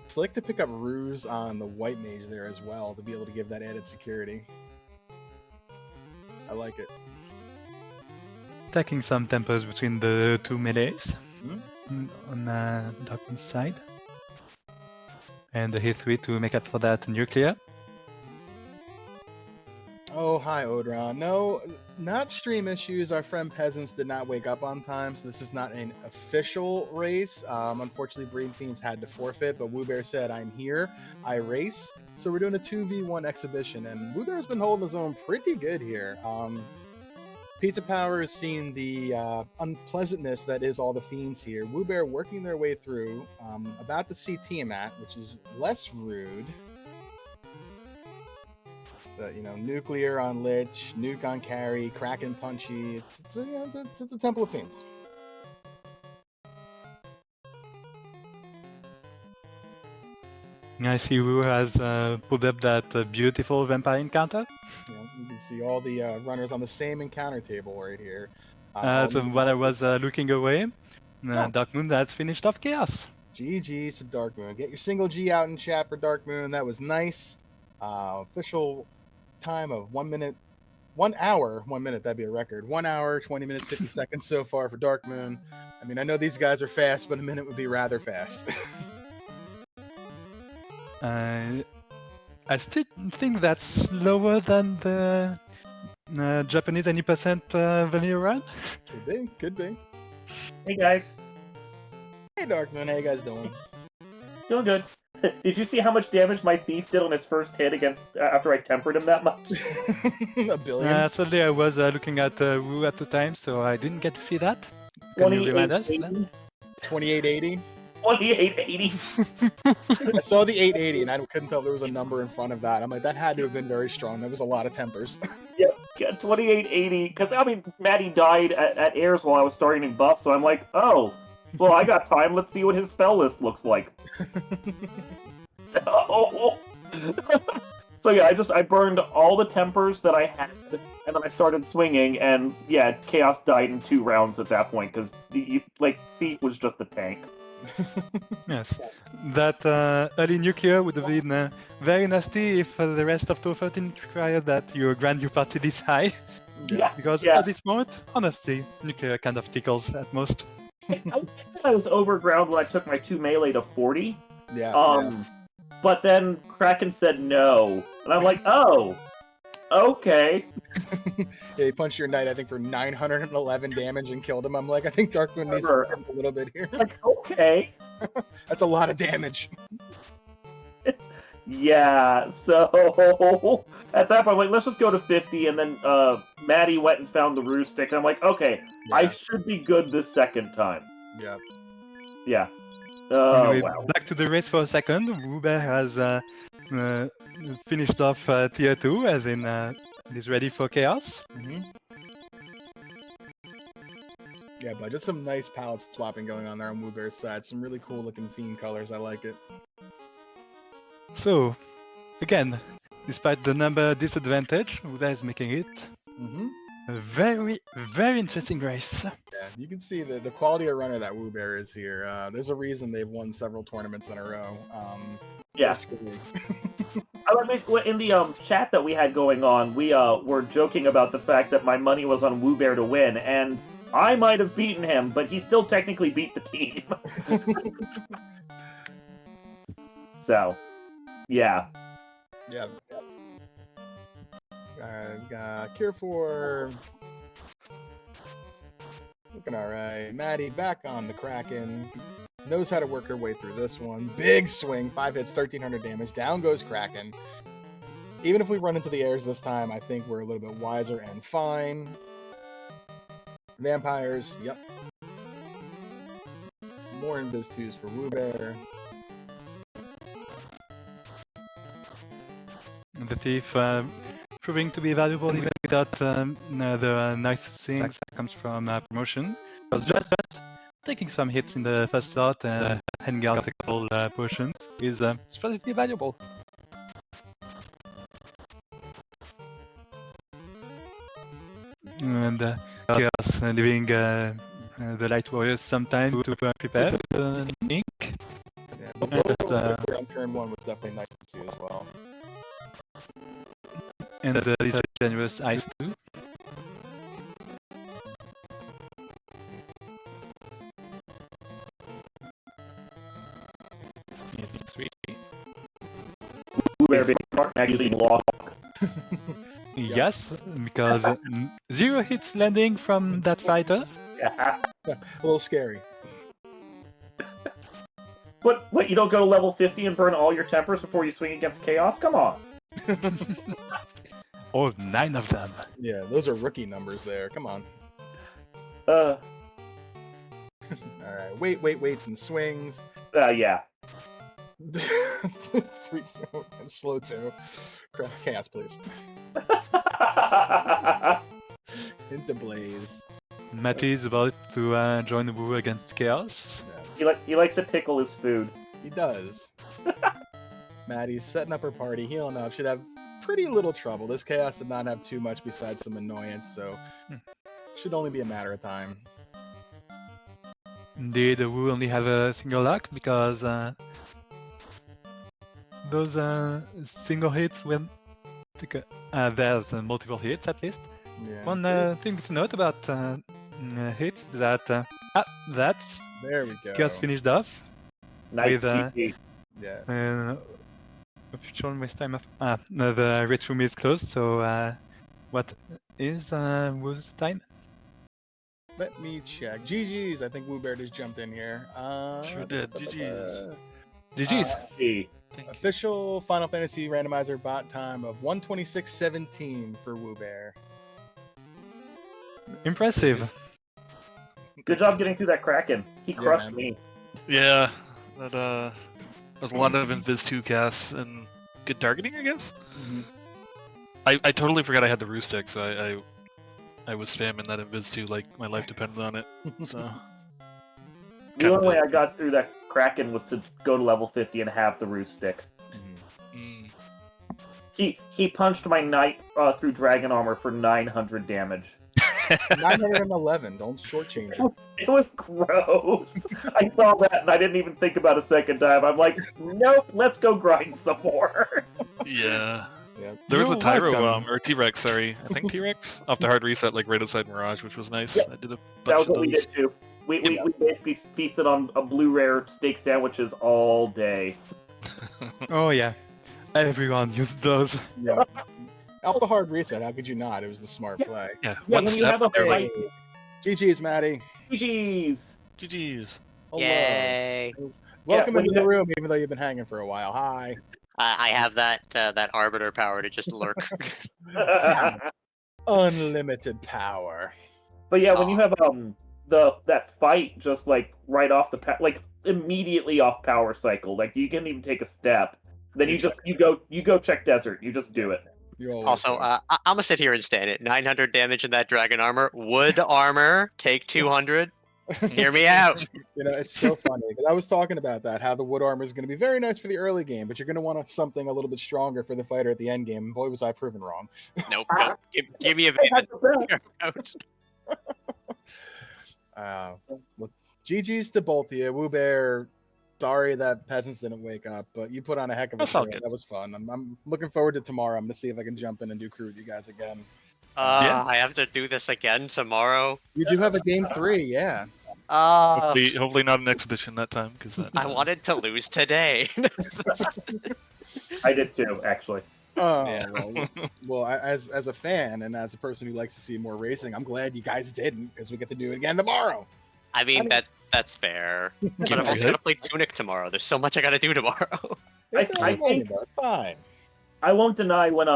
A: Slick to pick up Ruse on the white mage there as well to be able to give that added security. I like it.
B: Stacking some tempers between the two melees
A: Mm-hmm.
B: on Darkman's side. And the hit 3 to make up for that nuclear.
A: Oh, hi, Odron. No, not stream issues. Our friend Peasants did not wake up on time, so this is not an official race. Unfortunately, Breen Fiends had to forfeit, but Woobear said, I'm here, I race. So we're doing a 2v1 exhibition, and Woobear's been holding his own pretty good here. Pizza Power has seen the unpleasantness that is all the Fiends here. Woobear working their way through, about to see Tiamat, which is less rude. But, you know, nuclear on Lich, nuke on carry, Kraken punchy. It's a Temple of Fiends.
B: I see Wu has pulled up that beautiful vampire encounter.
A: You know, you can see all the runners on the same encounter table right here.
B: So while I was looking away, Dark Moon has finished off Chaos.
A: GG's to Dark Moon. Get your single G out in chat for Dark Moon. That was nice. Official time of 1 minute, 1 hour, 1 minute. That'd be a record. 1 hour, 20 minutes, 50 seconds so far for Dark Moon. I mean, I know these guys are fast, but a minute would be rather fast.
B: I still think that's slower than the Japanese 90% vanilla run.
A: Could be, could be.
C: Hey guys.
A: Hey Dark Moon, how you guys doing?
C: Doing good. Did you see how much damage my thief did on his first hit against after I tempered him that much?
A: A billion?
B: Sadly, I was looking at Wu at the time, so I didn't get to see that. Can you remind us?
A: 2880?
C: 2880.
A: I saw the 880 and I couldn't tell if there was a number in front of that. I'm like, that had to have been very strong. There was a lot of tempers.
C: Yeah, 2880. Because, I mean, Maddie died at Airs while I was starting buff, so I'm like, oh, well, I got time. Let's see what his spell list looks like. So yeah, I burned all the tempers that I had, and then I started swinging, and yeah, Chaos died in 2 rounds at that point, because, Thief was just a tank.
B: Yes, that early nuclear would have been very nasty if the rest of Tour 13 required that you grind your party this high.
C: Yeah.
B: Because
C: yeah.
B: at this moment, honestly, nuclear kind of tickles at most.
C: I was overground when I took my 2 melee to 40.
A: Yeah.
C: But then Kraken said no, and I'm like, oh, okay.
A: Yeah, he punched your knight, I think, for 911 damage and killed him. I'm like, I think Dark Moon needs to a little bit here.
C: Like, okay.
A: That's a lot of damage.
C: Yeah, so at that point, I'm like, let's just go to 50, and then Maddie went and found the ruse stick, and I'm like, okay,
A: Yeah.
C: I should be good this second time.
A: Yeah.
C: Yeah.
B: Anyway,
C: Wow.
B: back to the race for a second. Woobear has finished off tier 2, as in he's ready for Chaos.
A: Mm-hmm. Yeah, but just some nice palette swapping going on there on Woobear's side. Some really cool looking Fiend colors. I like it.
B: So, again, despite the number disadvantage, Woobear is making it
A: Mm-hmm.
B: a very, very interesting race.
A: Yeah, you can see the quality of runner that Woobear is here. There's a reason they've won several tournaments in a row.
C: Yeah. In the chat that we had going on, we were joking about the fact that my money was on Woobear to win, and I might have beaten him, but he still technically beat the team. So, yeah.
A: Yeah. Cure for looking all right. Maddie back on the Kraken. knows how to work her way through this one. Big swing, 5 hits, 1,300 damage. Down goes Kraken. Even if we run into the airs this time, I think we're a little bit wiser and fine. Vampires, yep. More Invis 2s for Woobear.
B: The thief proving to be valuable even without the nice things that comes from promotion. Because just taking some hits in the first slot and handing out a couple potions is surprisingly valuable. And Chaos leaving the Light Warriors some time to prepare the Ink.
A: Yeah, the logo on turn 1 was definitely nice to see as well.
B: And the little generous ice too.
C: Woobear being smart and actually lost.
B: Yes, because 0 hits landing from that fighter.
C: Yeah.
A: A little scary.
C: What? You don't go to level 50 and burn all your tempers before you swing against Chaos? Come on.
B: Oh, 9 of them.
A: Yeah, those are rookie numbers there. Come on.
C: All
A: right, waits and swings.
C: Yeah.
A: 3 slow 2. Chaos, please. Into Blaze.
B: Matty is about to join the woo against Chaos.
C: He likes to tickle his food.
A: He does. Maddie's setting up her party, healing up. Should have pretty little trouble. This Chaos did not have too much besides some annoyance, so should only be a matter of time.
B: Indeed, the woo only have a single luck because those single hits will take there's multiple hits at least.
A: Yeah.
B: One thing to note about hits is that that's
A: There we go.
B: Chaos finished off
C: Nice.
B: with
C: GG.
A: Yeah.
B: a future waste time. The rich room is closed, so what is woo's time?
A: Let me check. GG's. I think Woobear just jumped in here.
D: Sure did. GG's.
B: GG's.
C: G.
D: Thank you.
A: Official Final Fantasy randomizer bot time of 1:26:17 for Woobear.
B: Impressive.
C: Good job getting through that Kraken. He crushed
A: man.
C: me.
D: Yeah, that was a lot of Invis 2 casts and good targeting, I guess.
A: Mm-hmm.
D: I totally forgot I had the Roost stick, so I was spamming that Invis 2 like my life depended on it. So
C: The only way I got through that Kraken was to go to level 50 and have the Roost Stick.
A: Mm-hmm.
C: He punched my knight through dragon armor for 900 damage.
A: 911. Don't shortchange it.
C: It was gross. I saw that and I didn't even think about a second time. I'm like, nope, let's go grind some more.
D: yeah.
A: Yeah.
D: There was a
B: You're
D: Tyro,
B: welcome.
D: or T-Rex, sorry. I think T-Rex off the hard reset, like right outside Mirage, which was nice.
C: Yep.
D: I did a
C: That
D: bunch
C: was
D: of
C: what we
D: those.
C: did too. We basically feasted on a blue rare steak sandwiches all day.
B: Oh yeah, everyone used those.
A: Yeah. Off the hard reset. How could you not? It was the smart play.
D: Yeah,
C: Yeah,
D: one
C: when you
D: step.
C: have a
D: they're
C: fight.
D: like,
A: GG's, Maddie.
C: GG's.
D: GG's.
A: Hello.
E: Yay!
A: Welcome
C: when
A: into
C: you
A: the room, even though you've been hanging for a while. Hi.
E: I have that arbiter power to just lurk.
A: Unlimited power.
C: But yeah, when you have that fight just like right off the like immediately off power cycle, like you can't even take a step. Then you go check desert. You just do it.
A: You always
E: Also,
A: do.
E: I'm gonna sit here and stand it. 900 damage in that dragon armor. Wood armor, take 200. Hear me out.
A: You know, it's so funny because I was talking about that, how the wood armor is going to be very nice for the early game, but you're going to want something a little bit stronger for the fighter at the end game. And boy, was I proven wrong.
E: Nope. Give me a
C: That's
E: minute.
C: the best.
A: Well, GG's to both of you. Woobear, sorry that peasants didn't wake up, but you put on a heck of a
D: That's all
A: show.
D: good.
A: That was fun. I'm looking forward to tomorrow. I'm going to see if I can jump in and do crew with you guys again.
D: Yeah.
E: I have to do this again tomorrow.
A: You do have a game 3, yeah.
D: Hopefully not an exhibition that time, because
E: I wanted to lose today.
C: I did too, actually.
A: Oh,
E: Yeah.
A: well, as a fan and as a person who likes to see more racing, I'm glad you guys didn't because we get to do it again tomorrow.
E: I mean, that's fair. But I'm
D: Give
E: also
D: it.
E: gonna play Tunic tomorrow. There's so much I gotta do tomorrow.
A: It's
C: I
A: early morning,
C: think-
A: though. It's fine.
C: I won't deny when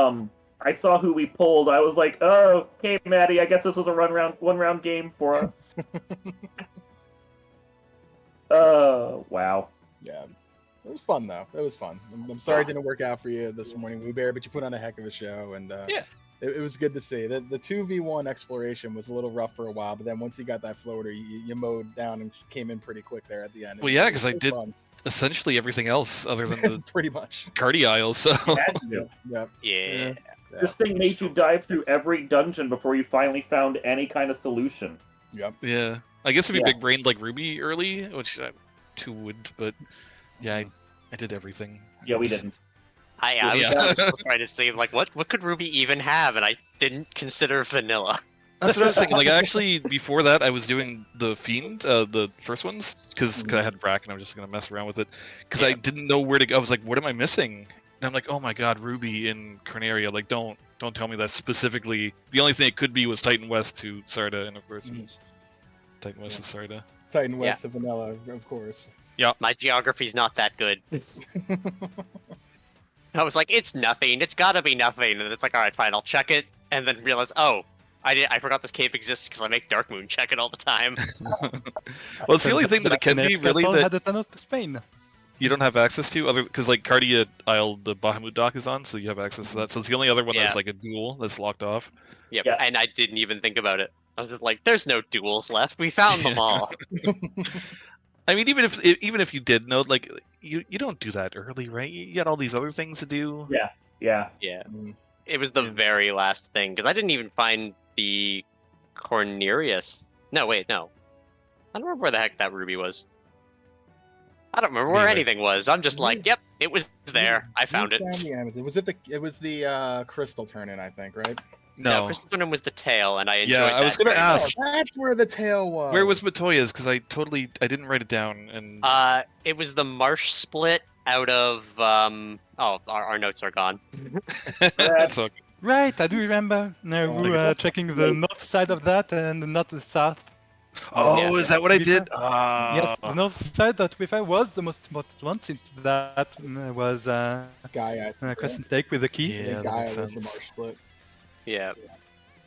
C: I saw who we pulled, I was like, oh, okay, Maddie, I guess this was a one round game for us. Wow.
A: Yeah. It was fun, though. It was fun. I'm sorry it didn't work out for you this morning, Woo Bear, but you put on a heck of a show, and
D: Yeah.
A: it was good to see. The 2v1 exploration was a little rough for a while, but then once you got that floater, you mowed down and came in pretty quick there at the end. It
D: Well,
A: was-
D: yeah,
A: it
D: 'cause
A: was
D: I did-
A: fun.
D: Essentially everything else other than the
A: Pretty much.
D: Cardi Isle, so
C: Had to.
A: Yep.
E: Yeah.
C: This thing made you dive through every dungeon before you finally found any kind of solution.
A: Yep.
D: yeah. I guess if you
C: Yeah.
D: big brained like Ruby early, which I too would, but yeah, I did everything.
C: Yeah, we didn't.
E: I was
D: Yeah.
E: just trying to think, like, what could Ruby even have? And I didn't consider vanilla.
D: That's what I was thinking. Like, actually, before that, I was doing the Fiend, the first ones, because I had Brack and I was just gonna mess around with it, because I
E: Yeah.
D: didn't know where to go. I was like, what am I missing? And I'm like, oh my god, Ruby in Corneria. Like, don't tell me that specifically. The only thing it could be was Titan West to Sarda, and of course it was Titan West to Sarda.
A: Titan West of Vanilla, of course.
E: My geography's not that good. I was like, it's nothing. It's gotta be nothing. And it's like, all right, fine, I'll check it. And then realize, oh, I forgot this cave exists because I make Dark Moon check it all the time.
D: Well, it's the only thing that it can be really
B: Castle
D: that
B: had the tunnels to Spain.
D: you don't have access to, other because like Cardia Isle, the Bahamut dock is on, so you have access to that. So it's the only other one that's
E: Yeah.
D: like a duel that's locked off.
E: Yep.
C: Yeah.
E: And I didn't even think about it. I was just like, there's no duels left. We found them all.
D: I mean, even if you did know, like you don't do that early, right? You got all these other things to do.
C: Yeah.
E: Yeah.
A: Mm.
E: It was the very last thing because I didn't even find the Cornerius. No, wait, no. I don't remember where the heck that ruby was. I don't remember where
D: Neither.
E: anything was. I'm just like, yep, it was there. I found it.
A: The amethyst. It was the crystal turn-in, I think, right?
D: No.
E: Crystal Turner was the tail, and I enjoyed
D: Yeah,
E: that.
D: I was gonna
E: very
D: ask.
E: much.
A: That's where the tail was.
D: Where was Matoya's? Because I didn't write it down. And
E: It was the marsh split out of our notes are gone.
D: That's okay.
B: Right, I do remember. No, we were checking the north side of that and not the south.
D: Oh, is that what I did?
B: Yes, the north side that we found was the most important one since that was
A: Gaia?
B: Crescent Lake with the key.
D: Yeah,
A: Yeah,
D: that
A: Gaia
D: makes
A: was the
D: sense.
A: marsh split.
E: Yeah.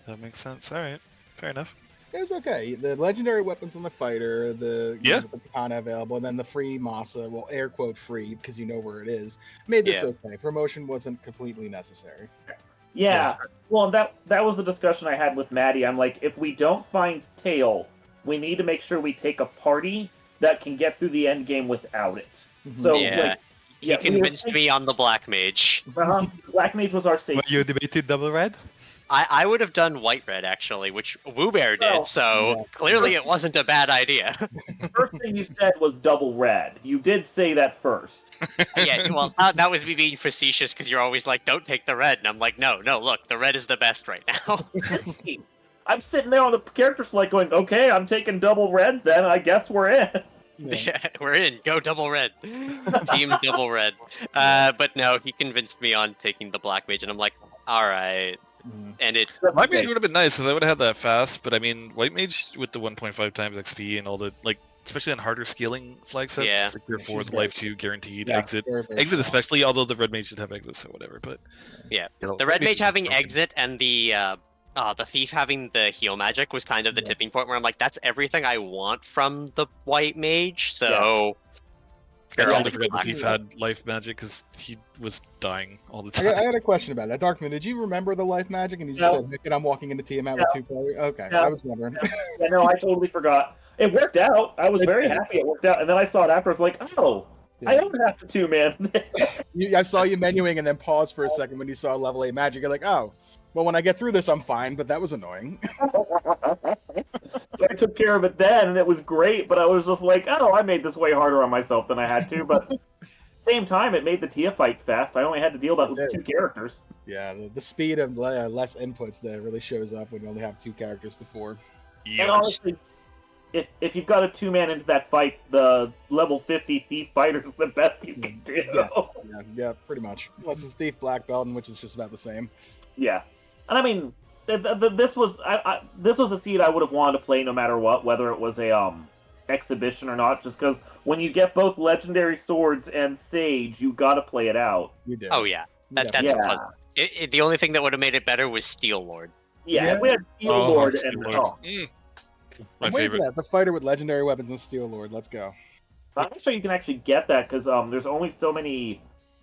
D: That makes sense. All right, fair enough.
A: It was okay. The legendary weapons on the fighter,
D: Yeah.
A: the katana available, and then the free Masa, well, air quote free because you know where it is, made this
E: Yeah.
A: okay. Promotion wasn't completely necessary.
C: Yeah. Well, that was the discussion I had with Maddie. I'm like, if we don't find Tail, we need to make sure we take a party that can get through the end game without it. So,
E: Yeah.
C: like,
E: He
C: yeah, we were
E: convinced
C: thinking-
E: me on the Black Mage.
C: Black Mage was our
B: Well,
C: safety.
B: you debated double red?
E: I would have done white red actually, which Woo Bear did,
C: Oh,
E: so
A: yeah.
E: clearly it wasn't a bad idea.
C: First thing you said was double red. You did say that first.
E: Yeah, well, that was me being facetious because you're always like, don't take the red. And I'm like, no, look, the red is the best right now.
C: I'm sitting there on the character select going, okay, I'm taking double red, then I guess we're in.
A: Yeah.
E: Yeah, we're in. Go double red. Team double red. But no, he convinced me on taking the Black Mage, and I'm like, all right.
A: Mhm.
E: And it,
D: White Mage would have been nice because I would have had that fast. But I mean, White Mage with the 1.5 times XP and all the like, especially on harder scaling flag sets,
E: Yeah.
D: like tier 4,
A: She's
D: the
A: very
D: life 2 guaranteed,
A: Yeah,
D: exit,
A: very, very
D: exit
A: strong.
D: especially. Although the Red Mage should have exit, so whatever. But
E: Yeah.
D: you know,
E: the red mage
D: is
E: having
D: broken.
E: exit and the thief having the heal magic was kind of the
A: Yeah.
E: tipping point where I'm like, that's everything I want from the white mage. So
D: I
E: Fair
D: totally
E: enough.
D: forgot the thief had life magic because he was dying all the
A: I
D: time.
A: got a question about that. Darkman, did you remember the life magic? And you just
C: No.
A: said, Nick, and I'm walking into Tiamat with
C: No.
A: 2 players? Okay,
C: No.
A: I was wondering.
C: Yeah, no, I totally forgot. It worked out. I was
A: It
C: very
A: did.
C: happy it worked out. And then I saw it after. I was like, oh, I
A: Yeah.
C: don't have to two, man.
A: I saw you menuing and then paused for a second when you saw level 8 magic. You're like, oh, well, when I get through this, I'm fine, but that was annoying.
C: So I took care of it then, and it was great. But I was just like, oh, I made this way harder on myself than I had to. But same time, it made the Tia fight fast. I only had to deal with
A: It did.
C: 2 characters.
A: Yeah, the speed of less inputs that really shows up when you only have 2 characters to 4.
C: And honestly, if you've got a 2-man into that fight, the level 50 thief fighter is the best you can do.
A: Yeah, pretty much. Unless it's Thief Black Belt, which is just about the same.
C: Yeah, and I mean, this was this was a seed I would have wanted to play no matter what, whether it was a exhibition or not, just because when you get both legendary swords and Sage, you gotta play it out.
A: We do.
E: Oh yeah, that's
C: Yeah.
E: a plus. The only thing that would have made it better was Steel Lord.
C: Yeah,
A: Yeah.
C: if we had Steel
D: Oh,
C: Lord
D: Steel
C: and
D: Lord. My
A: I'm waiting for
D: favorite.
A: that. The fighter with legendary weapons and Steel Lord. Let's go.
C: I'm not sure you can actually get that because there's only so many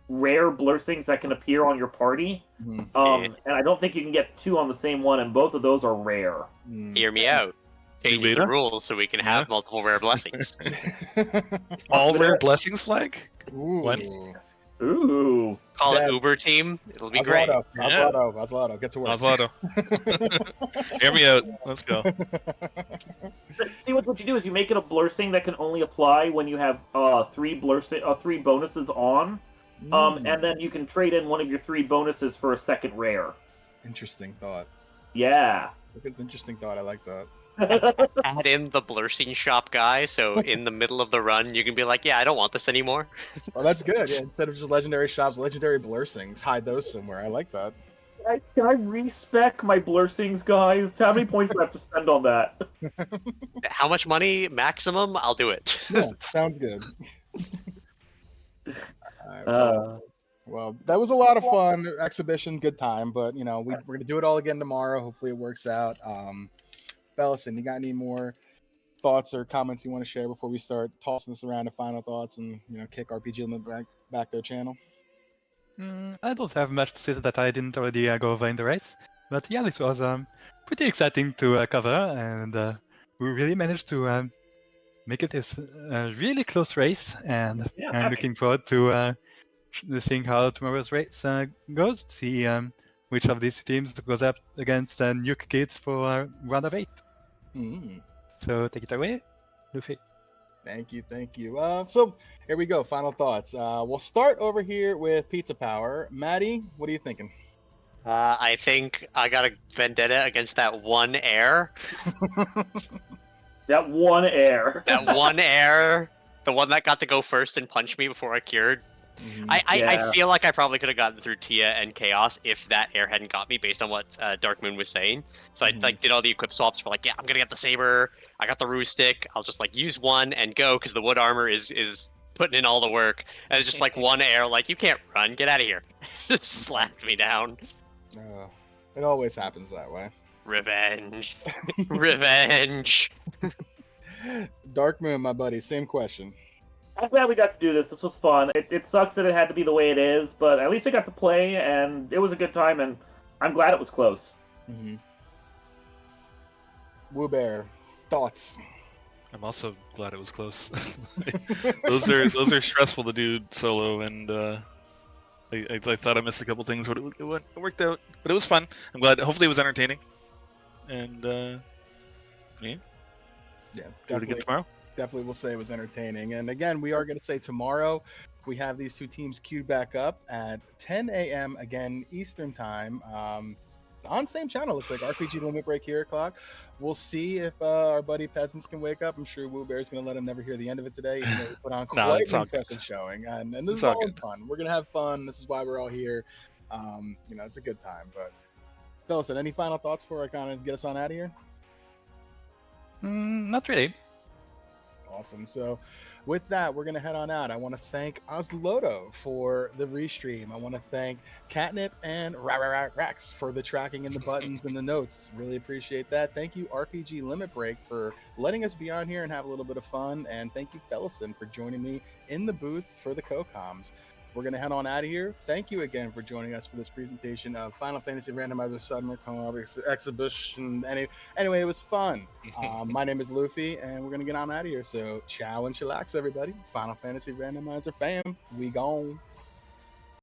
C: rare Blurstings that can appear on your party.
A: Mhm.
C: And I don't think you can get 2 on the same one, and both of those are rare.
A: Mm.
E: Hear me out. Changing the
D: beta?
E: rules so we can have multiple rare blessings.
D: All rare blessings flag?
A: Ooh.
D: What?
C: Ooh.
E: Call it
A: That's-
E: Uber team. It'll be great.
A: Oslaughter, get to work.
D: Oslaughter. Hear me out. Let's go.
C: See, what you do is you make it a Blursting that can only apply when you have 3 bonuses on,
A: Mm.
C: and then you can trade in one of your 3 bonuses for a second rare.
A: Interesting thought.
C: Yeah.
A: It's an interesting thought. I like that.
E: Add in the Blursing shop guy, so in the middle of the run, you can be like, yeah, I don't want this anymore.
A: Well, that's good. Yeah, instead of just legendary shops, legendary Blursings, hide those somewhere. I like that.
C: Can I respec my Blurstings, guys? How many points do I have to spend on that?
E: How much money maximum? I'll do it.
A: Yeah, sounds good. All right, well, that was a lot of fun. Exhibition, good time. But we're gonna do it all again tomorrow. Hopefully, it works out. Bellison, you got any more thoughts or comments you want to share before we start tossing this around to final thoughts and kick RPG Limit back their channel?
B: I don't have much to say that I didn't already go over in the race, but yeah, this was pretty exciting to cover, and we really managed to make it this really close race, and
C: Yeah,
B: I'm looking forward to seeing how tomorrow's race goes. See which of these teams goes up against Nuke Kids for round of 8.
A: Mm.
B: So take it away, Luffy.
A: Thank you. So here we go. Final thoughts. We'll start over here with Pizza Power. Maddie, what are you thinking?
E: I think I got a vendetta against that one air.
C: That one air.
E: That one air. The one that got to go first and punch me before I cured.
A: Mhm.
E: I feel like I probably could have gotten through Tia and Chaos if that air hadn't got me based on what Dark Moon was saying. So I did all the equip swaps for yeah, I'm gonna get the saber. I got the Rue stick. I'll just use one and go because the wood armor is putting in all the work. And it's just one air, you can't run, get out of here. Just slapped me down.
A: It always happens that way.
E: Revenge. Revenge.
A: Dark Moon, my buddy, same question.
C: I'm glad we got to do this. This was fun. It sucks that it had to be the way it is, but at least we got to play, and it was a good time, and I'm glad it was close.
A: Mm-hmm. Woo Bear, thoughts?
D: I'm also glad it was close. those are stressful to do solo, and I thought I missed a couple things, but it worked out. But it was fun. I'm glad. Hopefully, it was entertaining. And yeah, do it again tomorrow.
A: Definitely will say it was entertaining. And again, we are going to say tomorrow we have these 2 teams queued back up at 10 a.m. again Eastern time on same channel. Looks like RPG Limit Break here o'clock. We'll see if our buddy Peasants can wake up. I'm sure Woo Bear's going to let him never hear the end of it today. Even though we put on quite an impressive showing. And this is all fun. We're going to have fun. This is why we're all here. It's a good time. But Phyllis, any final thoughts before I kind of get us on out of here?
B: Not really.
A: Awesome. So with that, we're going to head on out. I want to thank Osloto for the restream. I want to thank Catnip and Rex for the tracking and the buttons and the notes. Really appreciate that. Thank you, RPG Limit Break, for letting us be on here and have a little bit of fun. And thank you, Fellison, for joining me in the booth for the co-coms. We're going to head on out of here. Thank you again for joining us for this presentation of Final Fantasy Randomizer Summer Co-op Exhibition. Anyway, it was fun. My name is Luffy, and we're going to get on out of here. So, ciao and chillax, everybody. Final Fantasy Randomizer fam, we gone.